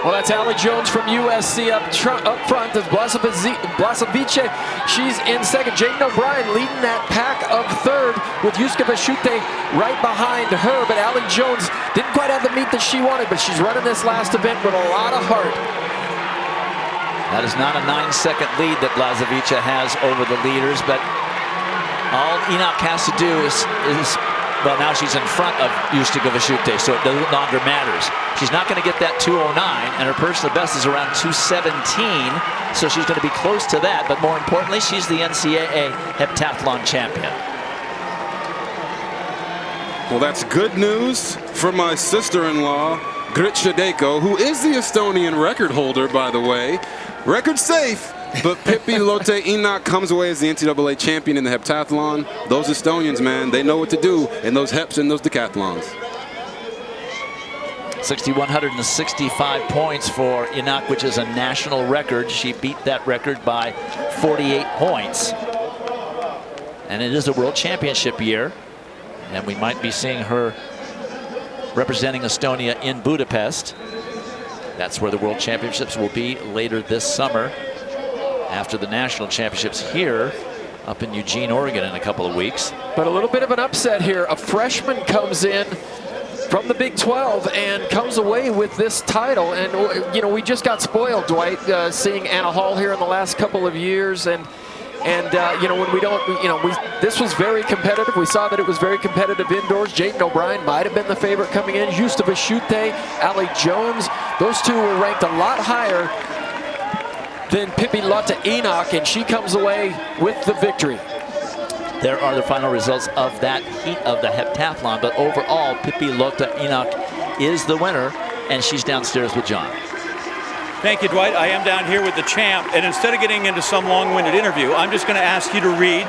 Well, that's Allie Jones from USC up front. There's Blazevica. She's in second. Jaden O'Brien leading that pack of third with Justukavishute right behind her. But Allie Jones didn't quite have the meet that she wanted, but she's running this last event with a lot of heart. That is not a 9-second lead that Blazevica has over the leaders, but all Enoch has to do is well, now she's in front of Justukavishute, so it no longer matters. She's not going to get that 2:09, and her personal best is around 2:17, so she's going to be close to that. But more importantly, she's the NCAA heptathlon champion. Well, that's good news for my sister-in-law, Grit Shadeko, who is the Estonian record holder, by the way. Record safe. But Pippi Lotta-Enoch comes away as the NCAA champion in the heptathlon. Those Estonians, man, they know what to do in those heps and those decathlons. 6,165 points for Enoch, which is a national record. She beat that record by 48 points. And it is a world championship year. And we might be seeing her representing Estonia in Budapest. That's where the world championships will be later this summer, after the national championships here up in Eugene, Oregon in a couple of weeks. But a little bit of an upset here. A freshman comes in from the Big 12 and comes away with this title. And, you know, we just got spoiled, Dwight, seeing Anna Hall here in the last couple of years. And you know, when we don't, you know, this was very competitive. We saw that it was very competitive indoors. Jaden O'Brien might have been the favorite coming in. Justukavishute, Allie Jones, those two were ranked a lot higher than Pippi Lotta-Enoch, and she comes away with the victory. There are the final results of that heat of the heptathlon, but overall, Pippi Lotta-Enoch is the winner, and she's downstairs with John. Thank you, Dwight. I am down here with the champ, and instead of getting into some long-winded interview, I'm just going to ask you to read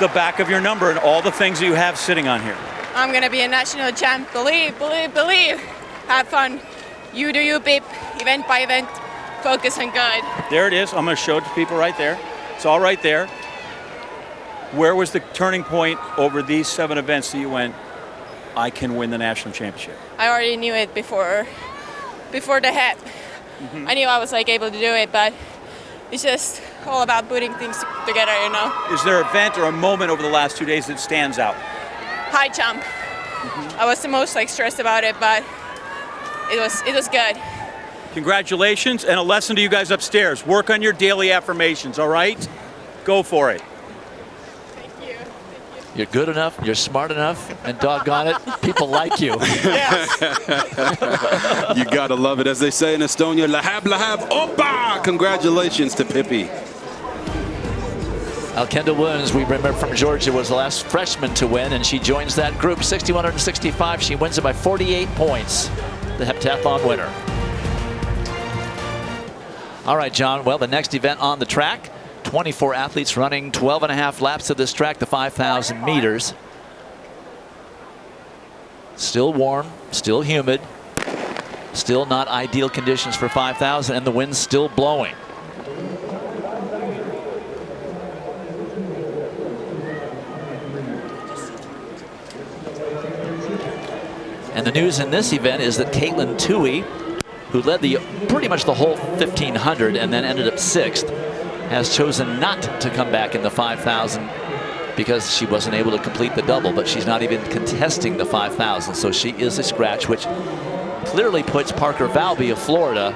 the back of your number and all the things that you have sitting on here. I'm going to be a national champ. Believe, believe, believe. Have fun. You do you, beep. Event by event. Focus on good. There it is. I'm going to show it to people right there. It's all right there. Where was the turning point over these 7 events that you went, I can win the national championship? I already knew it before the head. I knew I was able to do it, but it's just all about putting things together, you know. Is there an event or a moment over the last 2 days that stands out? High jump. I was the most stressed about it, but it was good. Congratulations, and a lesson to you guys upstairs. Work on your daily affirmations, all right? Go for it. You're good enough, you're smart enough, and doggone it, people like you. You gotta love it. As they say in Estonia, lahab, lahab, opa! Congratulations to Pippi. Kendall Williams, we remember from Georgia, was the last freshman to win, and she joins that group, 6,165. She wins it by 48 points, the heptathlon winner. All right, John, well, the next event on the track, 24 athletes running 12.5 laps of this track, the 5,000 meters. Still warm, still humid, still not ideal conditions for 5,000, and the wind's still blowing. And the news in this event is that Caitlin Toohey, who led pretty much the whole 1,500 and then ended up 6th, has chosen not to come back in the 5,000 because she wasn't able to complete the double, but she's not even contesting the 5,000, so she is a scratch, which clearly puts Parker Valby of Florida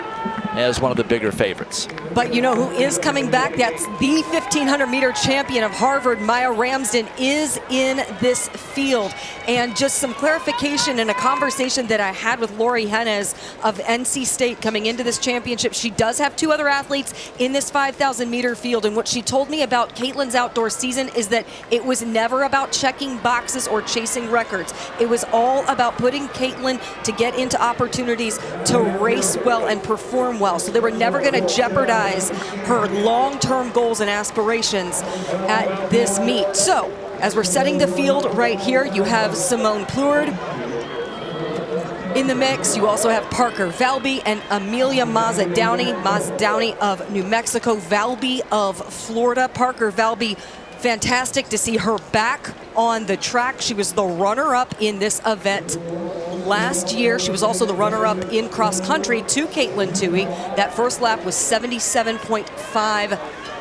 as one of the bigger favorites. But you know who is coming back? That's the 1,500-meter champion of Harvard, Maya Ramsden, is in this field. And just some clarification in a conversation that I had with Lori Hennes of NC State coming into this championship. She does have 2 other athletes in this 5,000-meter field. And what she told me about Caitlin's outdoor season is that it was never about checking boxes or chasing records. It was all about putting Caitlin to get into opportunities to race well and perform well. So they were never going to jeopardize her long-term goals and aspirations at this meet. So, as we're setting the field right here, you have Simone Plourde in the mix. You also have Parker Valby and Amelia Mazzadowney of New Mexico, Valby of Florida. Parker Valby, fantastic to see her back on the track. She was the runner-up in this event last year. She was also the runner-up in cross-country to Caitlin Toohey. That first lap was 77.5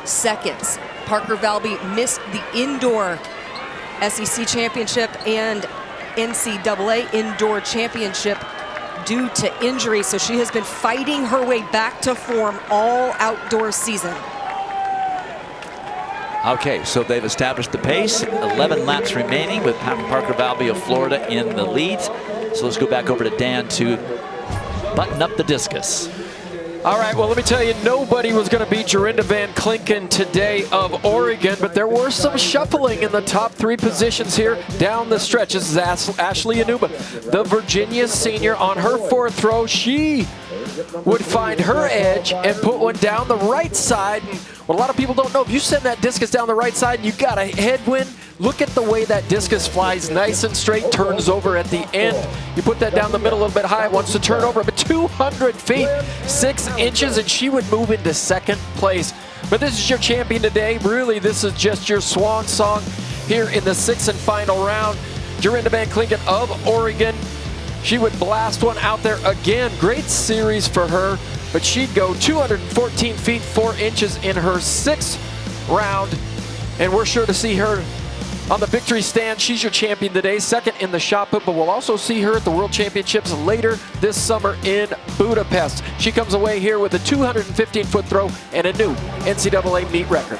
seconds. Parker Valby missed the indoor SEC championship and NCAA indoor championship due to injury, so she has been fighting her way back to form all outdoor season. Okay, so they've established the pace. 11 laps remaining with Parker Valby of Florida in the lead. So let's go back over to Dan to button up the discus. All right, well, let me tell you, nobody was going to beat Jorinda Van Klinken today of Oregon, but there were some shuffling in the top 3 positions here down the stretch. This is Ashley Anuba, the Virginia senior, on her 4th throw. She would find her edge and put one down the right side. And what a lot of people don't know, if you send that discus down the right side and you got a headwind, look at the way that discus flies nice and straight, turns over at the end. You put that down the middle a little bit high, it wants to turn over, but 200 feet, 6 inches, and she would move into 2nd place. But this is your champion today. Really, this is just your swan song here in the 6th and final round. Jorinda Van Klinken of Oregon. She would blast one out there again. Great series for her, but she'd go 214 feet, 4 inches in her 6th round, and we're sure to see her on the victory stand. She's your champion today, 2nd in the shot put, but we'll also see her at the World Championships later this summer in Budapest. She comes away here with a 215-foot throw and a new NCAA meet record.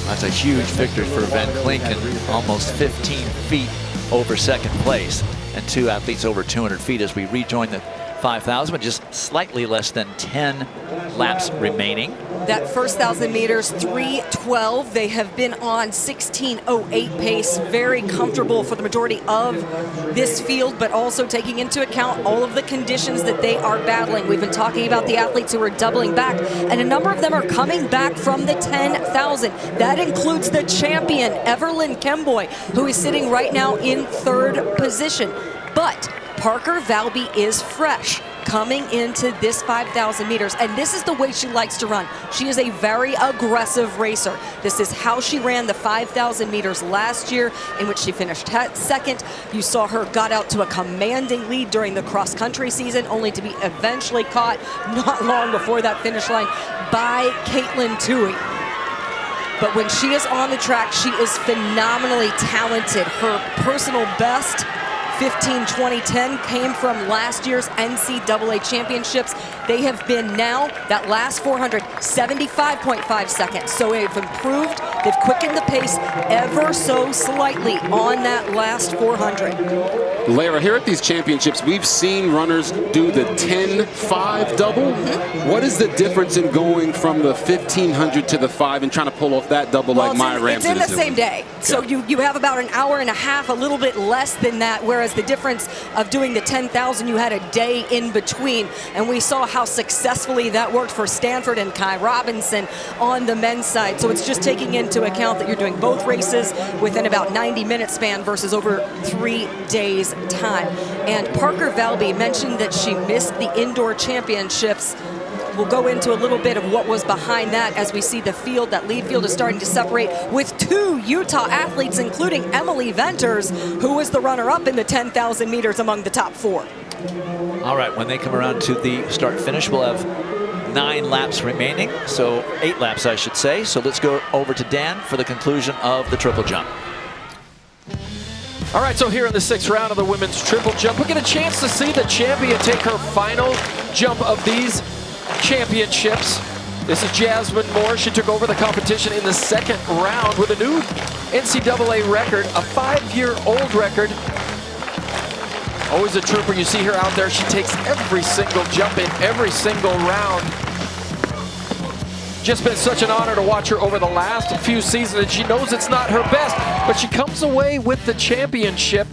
That's a huge victory for Van Klinken, almost 15 feet over 2nd place, and 2 athletes over 200 feet as we rejoin the 5,000 with just slightly less than 10 laps remaining. That first 1,000 meters, 3:12. They have been on 16:08 pace, very comfortable for the majority of this field, but also taking into account all of the conditions that they are battling. We've been talking about the athletes who are doubling back, and a number of them are coming back from the 10,000. That includes the champion, Everlyn Kemboy, who is sitting right now in 3rd position. But Parker Valby is fresh coming into this 5,000 meters, and this is the way she likes to run. She is a very aggressive racer. This is how she ran the 5,000 meters last year, in which she finished 2nd. You saw her got out to a commanding lead during the cross-country season, only to be eventually caught not long before that finish line by Caitlin Toohey. But when she is on the track, she is phenomenally talented. Her personal best, 15:20:10, came from last year's NCAA championships. They have been now, that last 400, 75.5 seconds. So they've improved, they've quickened the pace ever so slightly on that last 400. Lara, here at these championships, we've seen runners do the 10-5 double. What is the difference in going from the 1,500 to the 5 and trying to pull off that double like Maya Ramsden is doing? It's in the same day. So you have about an hour and a half, a little bit less than that, whereas the difference of doing the 10,000, you had a day in between. And we saw how successfully that worked for Stanford and Kai Robinson on the men's side. So it's just taking into account that you're doing both races within about 90-minute span versus over 3 days time. And Parker Valby mentioned that she missed the indoor championships. We'll go into a little bit of what was behind that as we see the field. That lead field is starting to separate with 2 Utah athletes, including Emily Venters, who was the runner-up in the 10,000 meters among the top 4. All right, when they come around to the start-finish, we'll have 9 laps remaining, so 8 laps, I should say. So let's go over to Dan for the conclusion of the triple jump. All right, so here in the 6th round of the women's triple jump, we get a chance to see the champion take her final jump of these championships. This is Jasmine Moore. She took over the competition in the 2nd round with a new NCAA record, a 5-year-old record. Always a trooper. You see her out there. She takes every single jump in every single round. Just been such an honor to watch her over the last few seasons, and she knows it's not her best, but she comes away with the championship.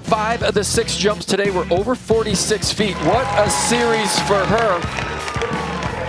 5 of the 6 jumps today were over 46 feet. What a series for her.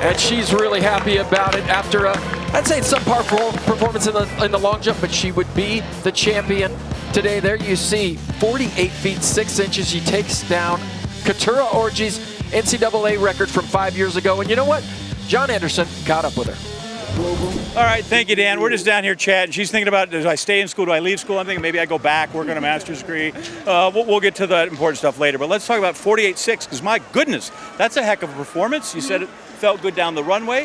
And she's really happy about it after I'd say subpar performance in the long jump, but she would be the champion today. There you see 48 feet 6 inches. She takes down Katura Orji's NCAA record from 5 years ago. And you know what? John Anderson got up with her. All right, thank you, Dan. We're just down here chatting. She's thinking about, do I stay in school? Do I leave school? I'm thinking maybe I go back, work on a master's degree. We'll get to the important stuff later. But let's talk about 48.6, because my goodness, that's a heck of a performance. You said it felt good down the runway.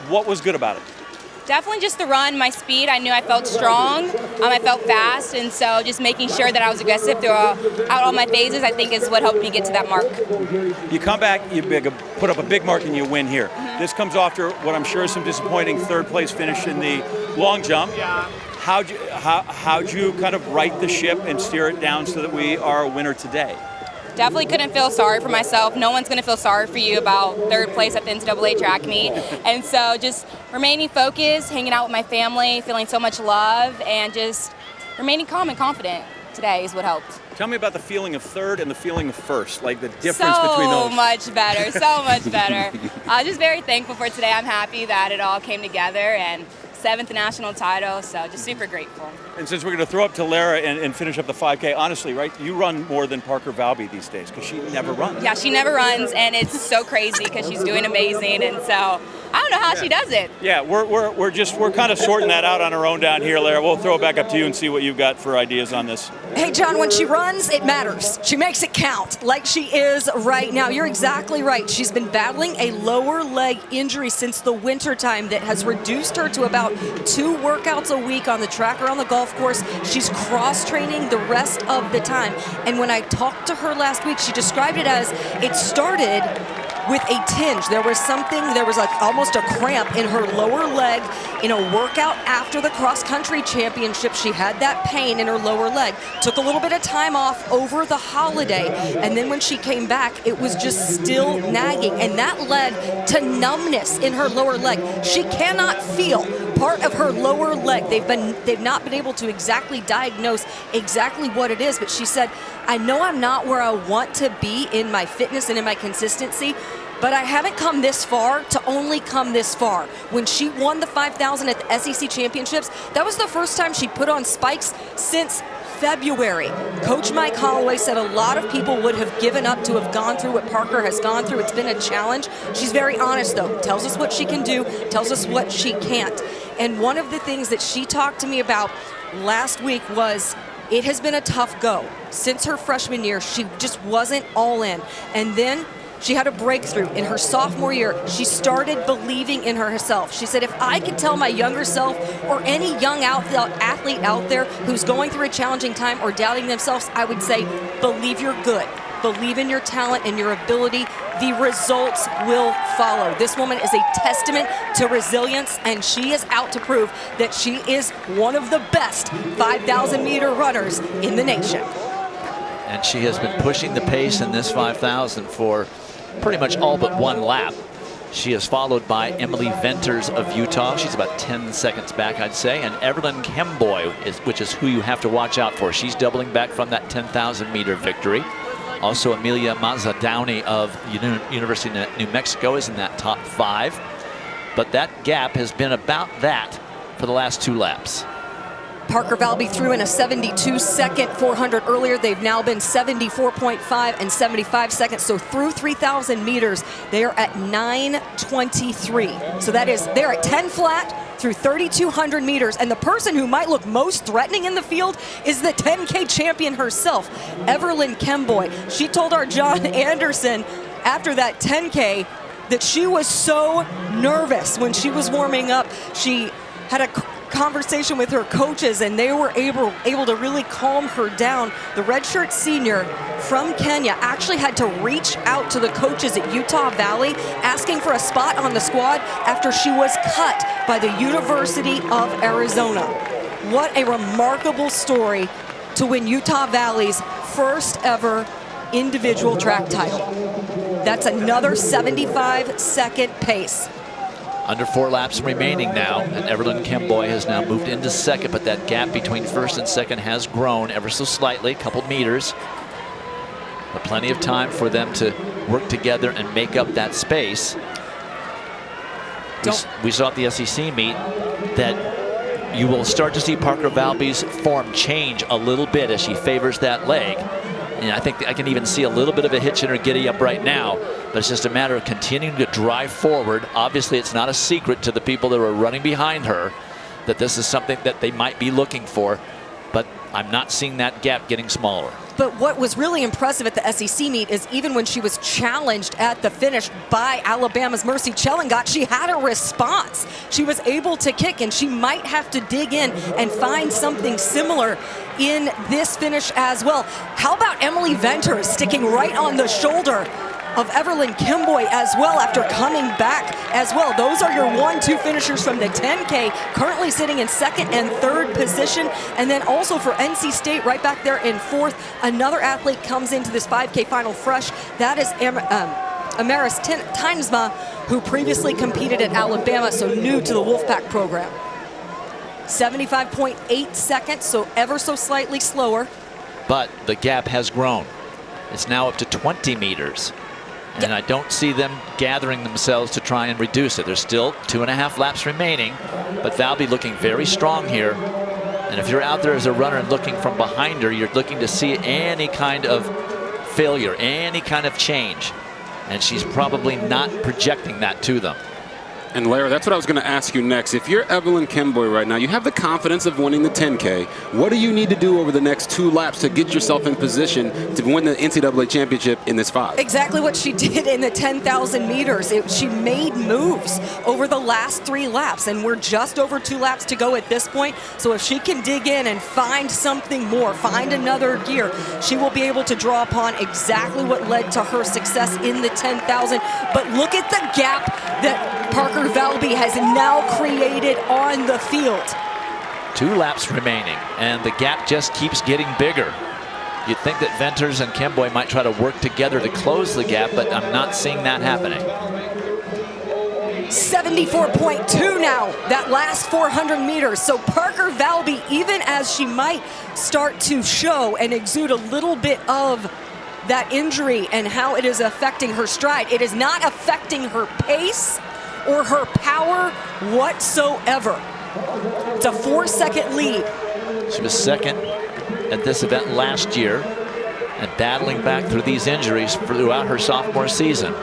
What was good about it? Definitely just the run, my speed. I knew I felt strong, I felt fast, and so just making sure that I was aggressive throughout all my phases, I think, is what helped me get to that mark. You come back, you put up a big mark, and you win here. This comes after what I'm sure is some disappointing 3rd place finish in the long jump. How'd you kind of right the ship and steer it down so that we are a winner today? Definitely couldn't feel sorry for myself. No one's going to feel sorry for you about 3rd place at the NCAA track meet. And so just remaining focused, hanging out with my family, feeling so much love, and just remaining calm and confident today is what helped. Tell me about the feeling of 3rd and the feeling of 1st, like the difference between those. So much better, so much better. Just very thankful for today. I'm happy that it all came together, and 7th national title, so just super grateful. And since we're going to throw up to Lara and finish up the 5K, honestly, right, you run more than Parker Valby these days because she never runs. Yeah, she never runs, and it's so crazy because she's doing amazing, and so I don't know how she does it. Yeah, we're kind of sorting that out on our own down here, Lara. We'll throw it back up to you and see what you've got for ideas on this. Hey, John, when she runs, it matters. She makes it count, like she is right now. You're exactly right. She's been battling a lower leg injury since the wintertime that has reduced her to about 2 workouts a week on the track or on the golf course. She's cross-training the rest of the time. And when I talked to her last week, she described it as it started with a tinge. There was like almost a cramp in her lower leg in a workout after the cross-country championship. She had that pain in her lower leg. Took a little bit of time off over the holiday, and then when she came back, it was just still nagging, and that led to numbness in her lower leg. She cannot feel part of her lower leg. They've not been able to exactly diagnose exactly what it is, but she said, I know I'm not where I want to be in my fitness and in my consistency, but I haven't come this far to only come this far. When she won the 5,000 at the SEC championships, that was the first time she put on spikes since February. Coach Mike Holloway said a lot of people would have given up to have gone through what Parker has gone through. It's been a challenge. She's very honest, though. Tells us what she can do, tells us what she can't. And one of the things that she talked to me about last week was it has been a tough go. Since her freshman year, she just wasn't all in. And then she had a breakthrough in her sophomore year. She started believing in herself. She said, if I could tell my younger self or any young athlete out there who's going through a challenging time or doubting themselves, I would say, believe you're good. Believe in your talent and your ability. The results will follow. This woman is a testament to resilience, and she is out to prove that she is one of the best 5,000-meter runners in the nation. And she has been pushing the pace in this 5,000 for pretty much all but one lap. She is followed by Emily Venters of Utah. She's about 10 seconds back, I'd say. And Evelyn Kemboy, which is who you have to watch out for. She's doubling back from that 10,000-meter victory. Also, Amelia Mazzadowney of University of New Mexico is in that top 5. But that gap has been about that for the last 2 laps. Parker Valby threw in a 72-second 400 earlier. They've now been 74.5 and 75 seconds. So through 3,000 meters, they are at 9:23. So that is, they're at 10 flat through 3,200 meters. And the person who might look most threatening in the field is the 10K champion herself, Evelyn Kemboy. She told our John Anderson after that 10K that she was so nervous when she was warming up. She had a conversation with her coaches, and they were able to really calm her down. The redshirt senior from Kenya actually had to reach out to the coaches at Utah Valley asking for a spot on the squad after she was cut by the University of Arizona. What a remarkable story to win Utah Valley's first ever individual track title. That's another 75-second pace. Under 4 laps remaining now, and Evelyn Kemboy has now moved into second, but that gap between first and second has grown ever so slightly, a couple meters. But plenty of time for them to work together and make up that space. We saw at the SEC meet that you will start to see Parker Valby's form change a little bit as she favors that leg. And I think I can even see a little bit of a hitch in her giddy up right now, but it's just a matter of continuing to drive forward. Obviously, it's not a secret to the people that are running behind her that this is something that they might be looking for, but I'm not seeing that gap getting smaller. But what was really impressive at the SEC meet is even when she was challenged at the finish by Alabama's Mercy Chellingot, she had a response. She was able to kick, and she might have to dig in and find something similar in this finish as well. How about Emily Venters sticking right on the shoulder of Evelyn Kemboy as well after coming back as well. Those are your 1-2 finishers from the 10K, currently sitting in second and third position. And then also for NC State, right back there in fourth, another athlete comes into this 5K final fresh. That is Amaris Tynesma, who previously competed at Alabama, so new to the Wolfpack program. 75.8 seconds, so ever so slightly slower. But the gap has grown. It's now up to 20 meters. And I don't see them gathering themselves to try and reduce it. There's still 2.5 laps remaining, but Valby looking very strong here. And if you're out there as a runner and looking from behind her, you're looking to see any kind of failure, any kind of change. And she's probably not projecting that to them. And Lara, that's what I was going to ask you next. If you're Evelyn Kemboy right now, you have the confidence of winning the 10K. What do you need to do over the next 2 laps to get yourself in position to win the NCAA championship in this 5? Exactly what she did in the 10,000 meters. She made moves over the last 3 laps, and we're just over 2 laps to go at this point. So if she can dig in and find something more, find another gear, she will be able to draw upon exactly what led to her success in the 10,000. But look at the gap that Parker Valby has now created on the field. 2 laps remaining, and the gap just keeps getting bigger. You'd think that Venters and Kemboy might try to work together to close the gap, but I'm not seeing that happening. 74.2 now, that last 400 meters. So Parker Valby, even as she might start to show and exude a little bit of that injury and how it is affecting her stride, it is not affecting her pace or her power whatsoever. It's a 4-second lead. She was second at this event last year and battling back through these injuries throughout her sophomore season.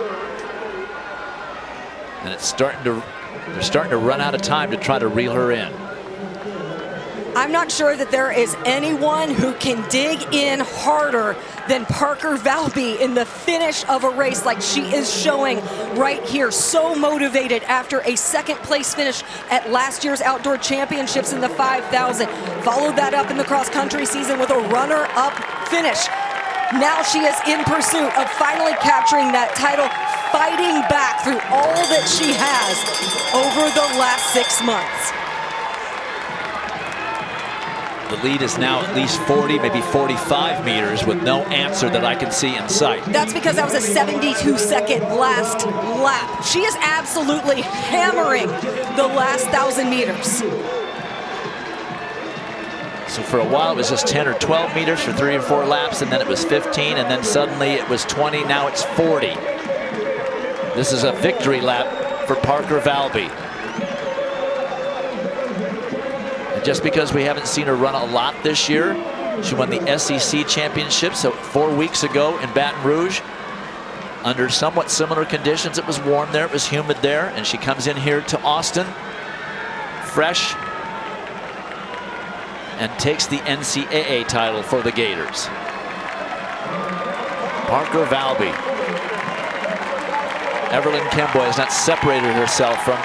And they're starting to run out of time to try to reel her in. I'm not sure that there is anyone who can dig in harder than Parker Valby in the finish of a race like she is showing right here. So motivated after a 2nd place finish at last year's outdoor championships in the 5,000. Followed that up in the cross country season with a runner-up finish. Now she is in pursuit of finally capturing that title, fighting back through all that she has over the last 6 months. The lead is now at least 40, maybe 45 meters with no answer that I can see in sight. That's because that was a 72-second last lap. She is absolutely hammering the last 1,000 meters. So for a while it was just 10 or 12 meters for 3 or 4 laps, and then it was 15, and then suddenly it was 20, now it's 40. This is a victory lap for Parker Valby. Just because we haven't seen her run a lot this year, she won the SEC championship 4 weeks ago in Baton Rouge under somewhat similar conditions. It was warm there, it was humid there, and she comes in here to Austin fresh and takes the NCAA title for the Gators. Parker Valby. Evelyn Kemboy has not separated herself from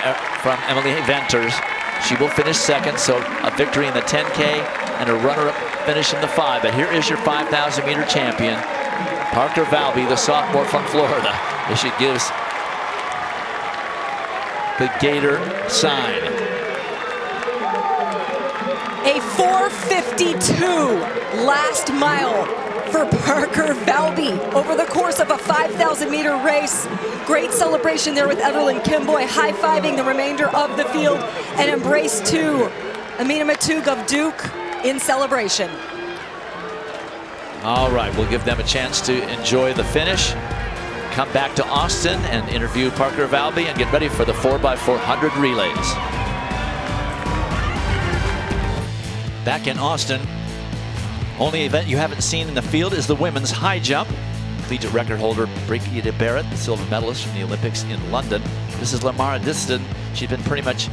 Emily Venters. She will finish second, so a victory in the 10K and a runner-up finish in the 5. But here is your 5,000 meter champion, Parker Valby, the sophomore from Florida, as she gives the Gator sign. A 4:52 last mile for Parker Valby over the course of a 5,000 meter race. Great celebration there with Evelyn Kemboy, high-fiving the remainder of the field, and embrace to Amina Matug of Duke in celebration. All right, we'll give them a chance to enjoy the finish, come back to Austin and interview Parker Valby and get ready for the 4x400 relays. Back in Austin, only event you haven't seen in the field is the women's high jump. Collegiate record holder Brigitte Barrett, the silver medalist from the Olympics in London. This is Lamara Diston. She's been pretty much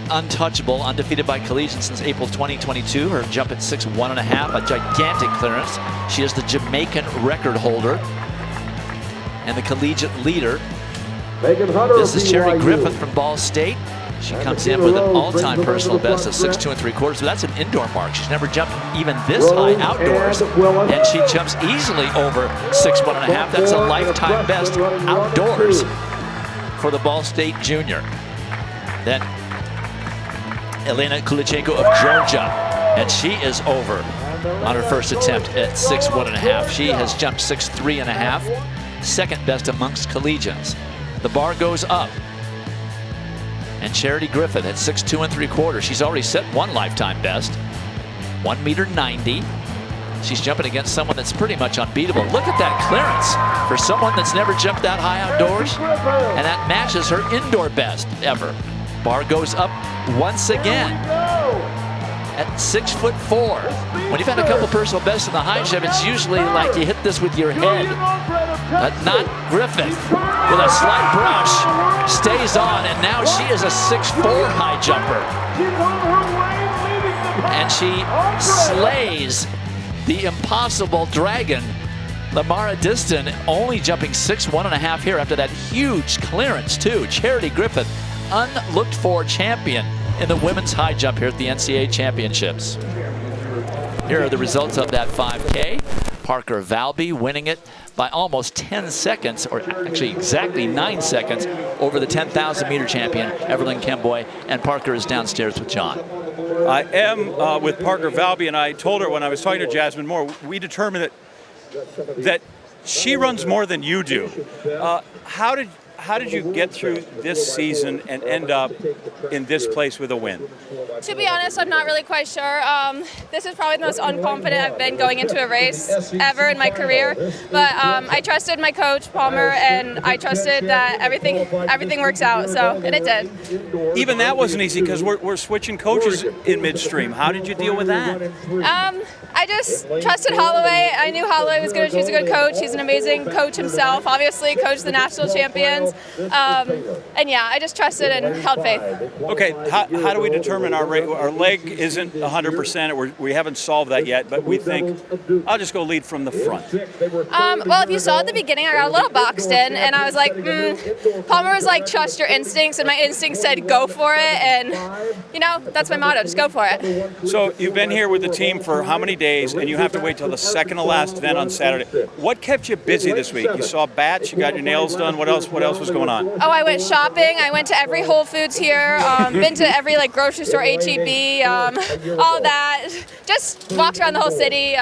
untouchable, undefeated by collegians since April 2022. Her jump at 6'1½", a gigantic clearance. She is the Jamaican record holder and the collegiate leader. This is Cherry Griffith from Ball State. She comes in with an all-time personal best of 6'2 3/4", but that's an indoor mark. She's never jumped even this high outdoors, and she jumps easily over 6'1½". That's a lifetime best outdoors for the Ball State junior. Then Elena Kulichenko of Georgia, and she is over on her first attempt at 6'1½". She has jumped 6'3½", second best amongst collegians. The bar goes up. And Charity Griffith at 6'2 3/4". She's already set one lifetime best, 1.90 m. She's jumping against someone that's pretty much unbeatable. Look at that clearance for someone that's never jumped that high outdoors, and that matches her indoor best ever. Bar goes up once again. at 6'4". When you've had a couple personal bests in the high jump, it's usually like you hit this with your head. But not Griffith. With a slight brush, stays on, and now she is a 6'4" high jumper. And she slays the impossible dragon, Lamara Diston, only jumping 6'1.5" here after that huge clearance too. Charity Griffith, unlooked for champion in the women's high jump here at the NCAA championships. Here are the results of that 5K. Parker Valby winning it by almost 10 seconds, or actually exactly 9 seconds, over the 10,000 meter champion, Everlyn Kemboy, and Parker is downstairs with John. I am with Parker Valby, and I told her when I was talking to Jasmine Moore, we determined that she runs more than you do. How did you get through this season and end up in this place with a win? To be honest, I'm not really quite sure. This is probably the most unconfident I've been going into a race ever in my career. But I trusted my coach, Palmer, and I trusted that everything works out, and it did. Even that wasn't easy because we're switching coaches in midstream. How did you deal with that? I just trusted Holloway. I knew Holloway was going to choose a good coach. He's an amazing coach himself, obviously coached the national champions. And yeah, I just trusted and held faith. Okay, how do we determine our leg isn't 100%? We haven't solved that yet, but we think I'll just go lead from the front. Well, if you saw at the beginning, I got a little boxed in, and I was like, Palmer was like, trust your instincts, and my instinct said go for it, and that's my motto, just go for it. So you've been here with the team for how many days, and you have to wait till the second to last event on Saturday. What kept you busy this week? You saw bats, you got your nails done. What else was going on? Oh, I went shopping. I went to every Whole Foods here. Been to every grocery store, HEB, all that. Just walked around the whole city.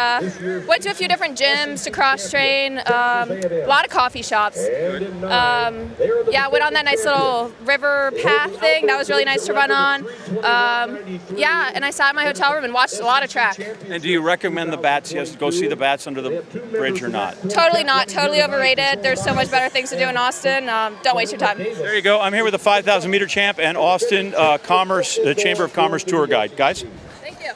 Went to a few different gyms to cross train. A lot of coffee shops. Yeah, went on that nice little river path thing. That was really nice to run on. Yeah, and I sat in my hotel room and watched a lot of track. And do you recommend the bats? Yes, go see the bats under the bridge or not? Totally not. Totally overrated. There's so much better things to do in Austin. Don't waste your time. There you go. I'm here with the 5,000 meter champ and Austin Chamber of Commerce tour guide. Guys? Thank you.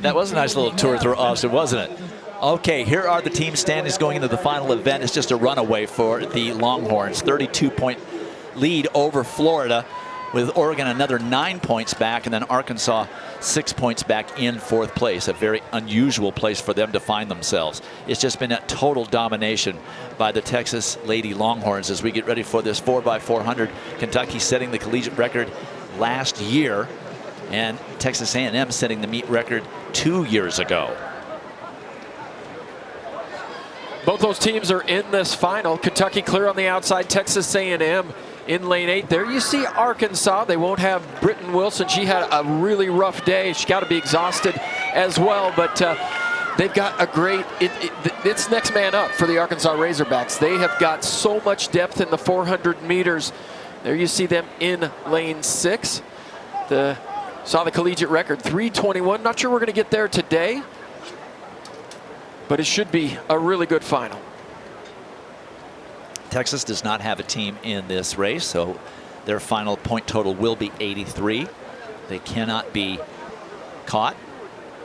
That was a nice little tour through Austin, wasn't it? Okay, here are the team standings going into the final event. It's just a runaway for the Longhorns. 32-point lead over Florida, with Oregon another 9 points back, and then Arkansas 6 points back in fourth place. A very unusual place for them to find themselves. It's just been a total domination by the Texas Lady Longhorns as we get ready for this 4x400. Kentucky setting the collegiate record last year, and Texas A&M setting the meet record 2 years ago. Both those teams are in this final. Kentucky clear on the outside, Texas A&M in lane 8. There you see Arkansas. They won't have Britton Wilson. She had a really rough day. She's got to be exhausted as well, but they've got a great, it's next man up for the Arkansas Razorbacks. They have got so much depth in the 400 meters. There you see them in lane 6. Saw the collegiate record, 3:21. Not sure we're going to get there today, but it should be a really good final. Texas does not have a team in this race, so their final point total will be 83. They cannot be caught,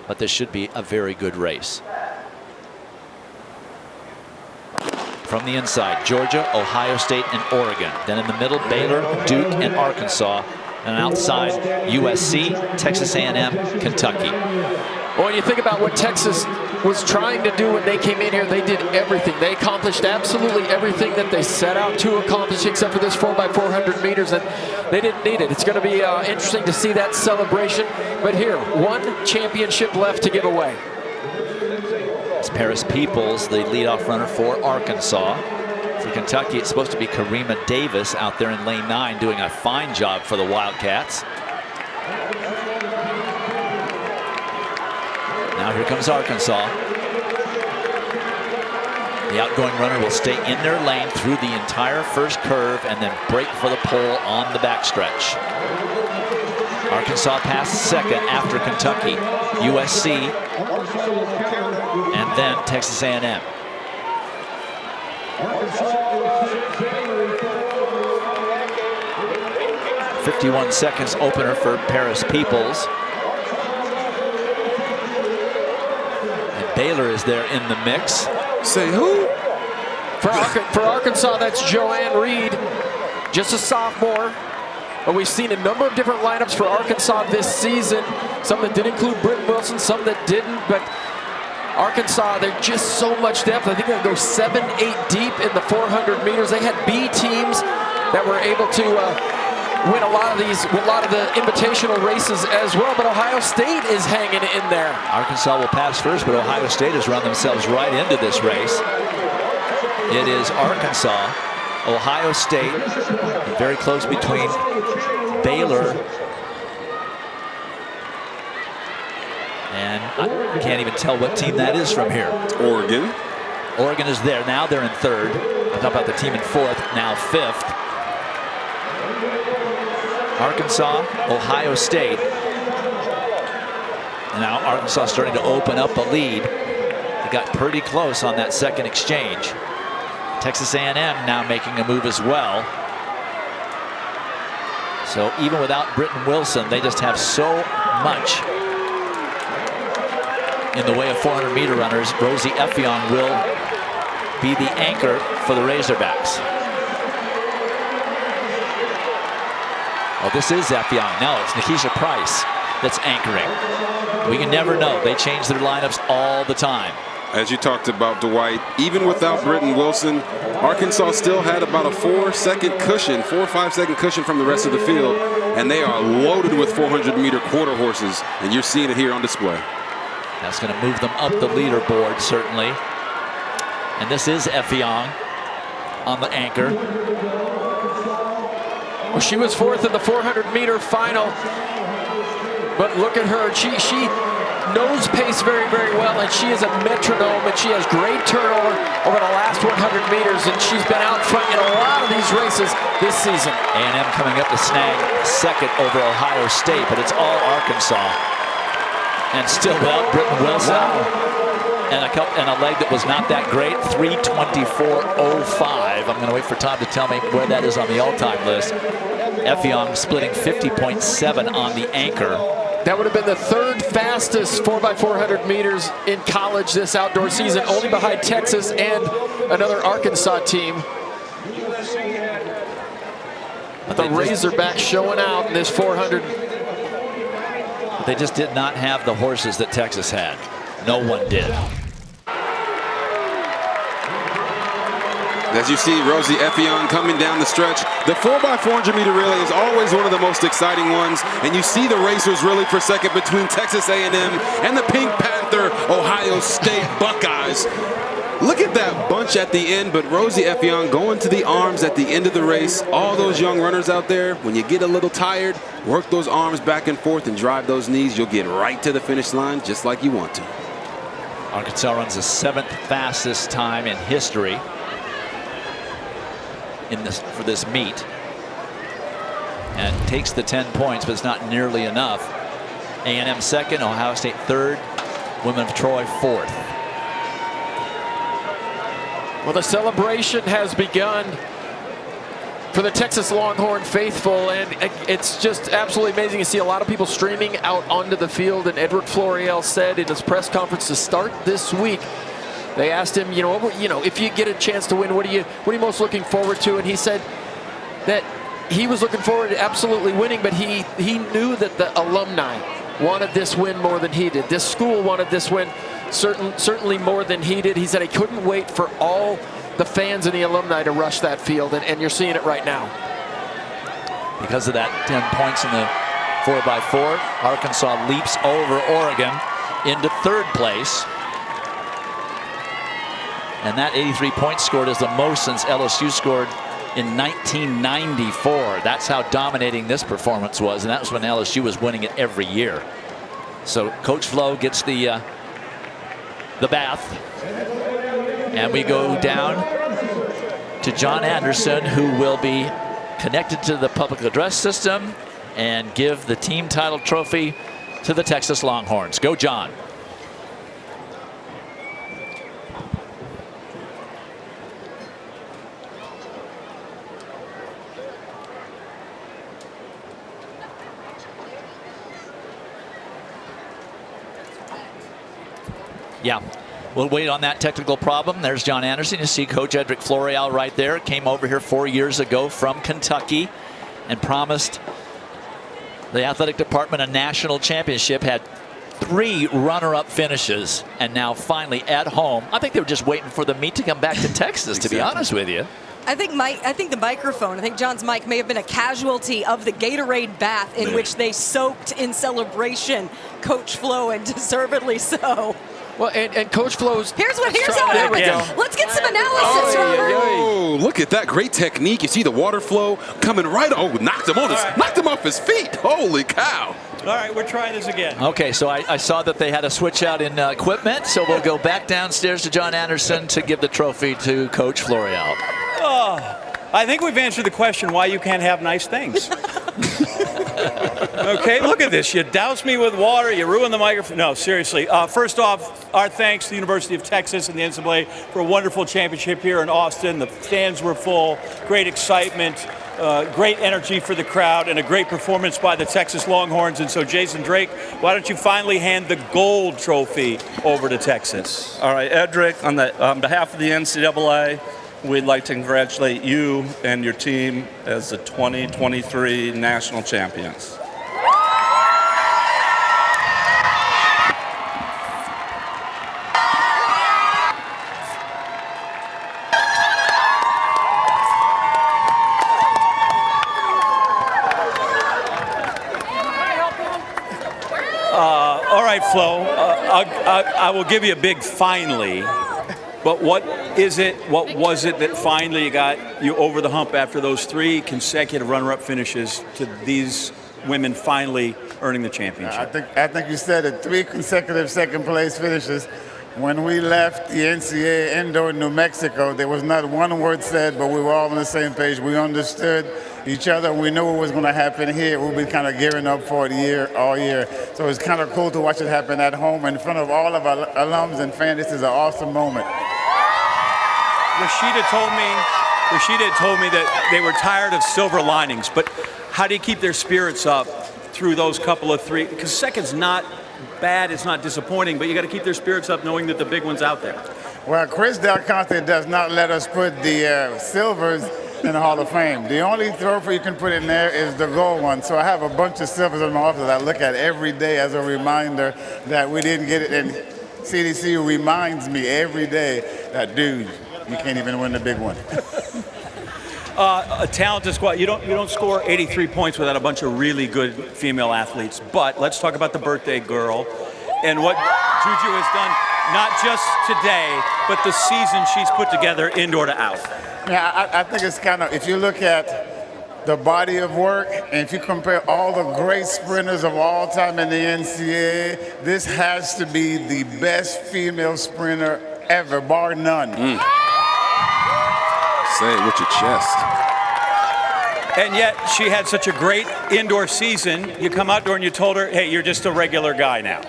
but this should be a very good race. From the inside, Georgia, Ohio State, and Oregon. Then in the middle, Baylor, Duke, and Arkansas. And outside, USC, Texas A&M, Kentucky. Well, when you think about what Texas was trying to do when they came in here, they did everything. They accomplished absolutely everything that they set out to accomplish, except for this 4x400 meters, and they didn't need it. It's going to be interesting to see that celebration. But here, one championship left to give away. It's Paris Peoples, the leadoff runner for Arkansas. For Kentucky, it's supposed to be Karima Davis out there in lane 9 doing a fine job for the Wildcats. Now here comes Arkansas. The outgoing runner will stay in their lane through the entire first curve and then break for the pole on the backstretch. Arkansas passed second after Kentucky, USC, and then Texas A&M. 51 seconds opener for Paris Peoples. Baylor is there in the mix. Say who? For Arkansas, that's Joanne Reed, just a sophomore. But we've seen a number of different lineups for Arkansas this season. Some that did include Britton Wilson, some that didn't. But Arkansas, they're just so much depth. I think they'll go 7-8 deep in the 400 meters. They had B teams that were able to win a lot of the invitational races as well. But Ohio State is hanging in there. Arkansas will pass first, but Ohio State has run themselves right into this race. It is Arkansas, Ohio State, very close between Baylor and I can't even tell what team that is from here. Oregon. Oregon is there. Now they're in third. I'm talking about the team in fourth, now fifth. Arkansas, Ohio State. And now Arkansas starting to open up a lead. They got pretty close on that second exchange. Texas A&M now making a move as well. So even without Britton Wilson, they just have so much in the way of 400-meter runners. Rosie Effiong will be the anchor for the Razorbacks. Oh, this is Effiong. No, it's Nikisha Price that's anchoring. We can never know. They change their lineups all the time. As you talked about, Dwight, even without Britton Wilson, Arkansas still had about a 4 or 5 second cushion from the rest of the field, and they are loaded with 400-meter quarter horses, and you're seeing it here on display. That's going to move them up the leaderboard, certainly. And this is Effiong on the anchor. Well, she was fourth in the 400-meter final, but look at her. She knows pace very, very well, and she is a metronome, and she has great turnover over the last 100 meters, and she's been out front in a lot of these races this season. A&M coming up to snag second over Ohio State, but it's all Arkansas. And still without Britton Wilson. Wow. And a leg that was not that great, 3:24.05. I'm going to wait for Tom to tell me where that is on the all-time list. Effiong splitting 50.7 on the anchor. That would have been the third fastest 4x400 meters in college this outdoor season, only behind Texas and another Arkansas team. The Razorbacks showing out in this 400. But they just did not have the horses that Texas had. No one did. As you see Rosie Effiong coming down the stretch, the 4x400 meter relay is always one of the most exciting ones, and you see the racers really for second between Texas A&M and the Pink Panther Ohio State Buckeyes. Look at that bunch at the end, but Rosie Effiong going to the arms at the end of the race. All those young runners out there, when you get a little tired, work those arms back and forth and drive those knees. You'll get right to the finish line just like you want to. Arkansas runs the 7th fastest time in history for this meet, and takes the 10 points, but it's not nearly enough. A&M second, Ohio State third, Women of Troy fourth. Well, the celebration has begun for the Texas Longhorn faithful, and it's just absolutely amazing to see a lot of people streaming out onto the field. And Edward Florial said in his press conference to start this week, they asked him, if you get a chance to win, what are you most looking forward to? And he said that he was looking forward to absolutely winning, but he knew that the alumni wanted this win more than he did. This school wanted this win certainly more than he did. He said he couldn't wait for all the fans and the alumni to rush that field, and you're seeing it right now. Because of that 10 points in the 4x4, Arkansas leaps over Oregon into third place. And that 83 points scored is the most since LSU scored in 1994. That's how dominating this performance was, and that was when LSU was winning it every year. So Coach Flo gets the bath, and we go down to John Anderson, who will be connected to the public address system and give the team title trophy to the Texas Longhorns. Go, John. Yeah, We'll wait on that technical problem. There's John Anderson. You see Coach Edric Floreal right there. Came over here 4 years ago from Kentucky and promised the athletic department a national championship. Had 3 runner-up finishes, and now finally at home. I think they were just waiting for the meet to come back to Texas, to be honest with you. I think the microphone, I think John's mic may have been a casualty of the Gatorade bath in which they soaked in celebration Coach Flo, and deservedly so. Well, and Coach Flo's. Here's how it happens. Let's get some analysis, Robert. Oh, look at that great technique. You see the water flow coming right. Oh, knocked him off his feet. Holy cow. All right, we're trying this again. Okay, so I saw that they had a switch out in equipment, so we'll go back downstairs to John Anderson to give the trophy to Coach Floreal. Oh, I think we've answered the question why you can't have nice things. Okay, look at this. You douse me with water, you ruin the microphone. No, seriously. First off, our thanks to the University of Texas and the NCAA for a wonderful championship here in Austin. The stands were full, great excitement, great energy for the crowd, and a great performance by the Texas Longhorns. And so, Jason Drake, why don't you finally hand the gold trophy over to Texas? All right, Edric, on behalf of the NCAA, we'd like to congratulate you and your team as the 2023 national champions. All right, Flo, I will give you a big finally. But what was it that finally got you over the hump after those 3 consecutive runner-up finishes to these women finally earning the championship? I think you said it, 3 consecutive second-place finishes. When we left the NCAA indoor in New Mexico, there was not one word said, but we were all on the same page. We understood each other, and we knew what was going to happen here. We've been kind of gearing up for it all year. So it's kind of cool to watch it happen at home in front of all of our alums and fans. This is an awesome moment. Rashida told me that they were tired of silver linings, but how do you keep their spirits up through those couple of 3? Because second's not bad, it's not disappointing, but you got to keep their spirits up knowing that the big one's out there. Well, Chris Del Conte does not let us put the silvers in the Hall of Fame. The only trophy you can put in there is the gold one. So I have a bunch of silvers in my office that I look at every day as a reminder that we didn't get it. And CDC reminds me every day that, dude, you can't even win the big one. A talented squad. You don't score 83 points without a bunch of really good female athletes. But let's talk about the birthday girl and what Juju has done, not just today, but the season she's put together indoor to out. Yeah, I think it's kind of, if you look at the body of work, and if you compare all the great sprinters of all time in the NCAA, this has to be the best female sprinter ever, bar none. Say it with your chest. And yet she had such a great indoor season. You come outdoor and you told her, hey, you're just a regular guy now.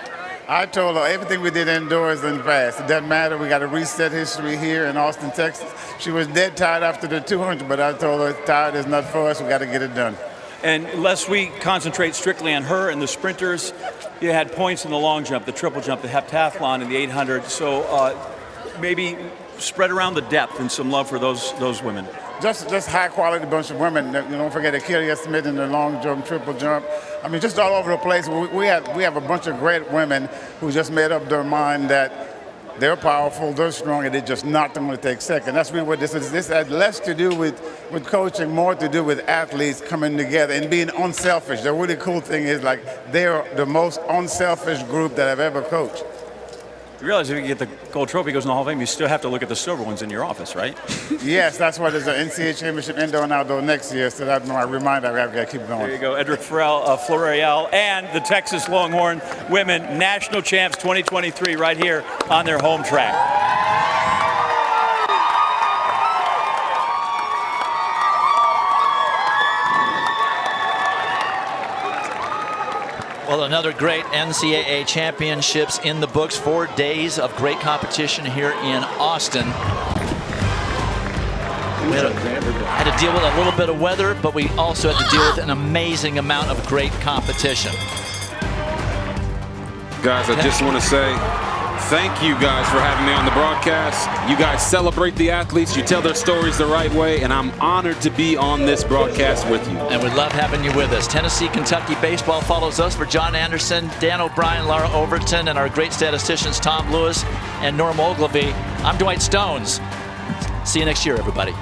I told her everything we did indoors and fast. It doesn't matter. We got to reset history here in Austin, Texas. She was dead tired after the 200, but I told her tired is not for us. We got to get it done. And lest we concentrate strictly on her and the sprinters, you had points in the long jump, the triple jump, the heptathlon, and the 800. So maybe spread around the depth and some love for those women. Just high quality bunch of women. You don't forget Akelia Smith in the long jump, triple jump. I mean, just all over the place. We have a bunch of great women who just made up their mind that they're powerful, they're strong, and they're just not going to take second. That's really what this is. This had less to do with coaching, more to do with athletes coming together and being unselfish. The really cool thing is, like, they're the most unselfish group that I've ever coached. You realize if you get the gold trophy goes in the Hall of Fame, you still have to look at the silver ones in your office, right? Yes, that's why there's an NCAA championship indoor and outdoor next year, so that's my reminder I have got to keep going. There you go, Edric Floreal and the Texas Longhorn women national champs 2023 right here on their home track. Well, another great NCAA championships in the books. 4 days of great competition here in Austin. We had to deal with a little bit of weather, but we also had to deal with an amazing amount of great competition. Guys, I just want to say Thank you guys for having me on the broadcast. You guys celebrate the athletes. You tell their stories the right way, and I'm honored to be on this broadcast with you. And we love having you with us. Tennessee, Kentucky baseball follows us. For John Anderson, Dan O'Brien, Laura Overton, and our great statisticians Tom Lewis and Norm Ogilvie, I'm Dwight Stones. See you next year, everybody.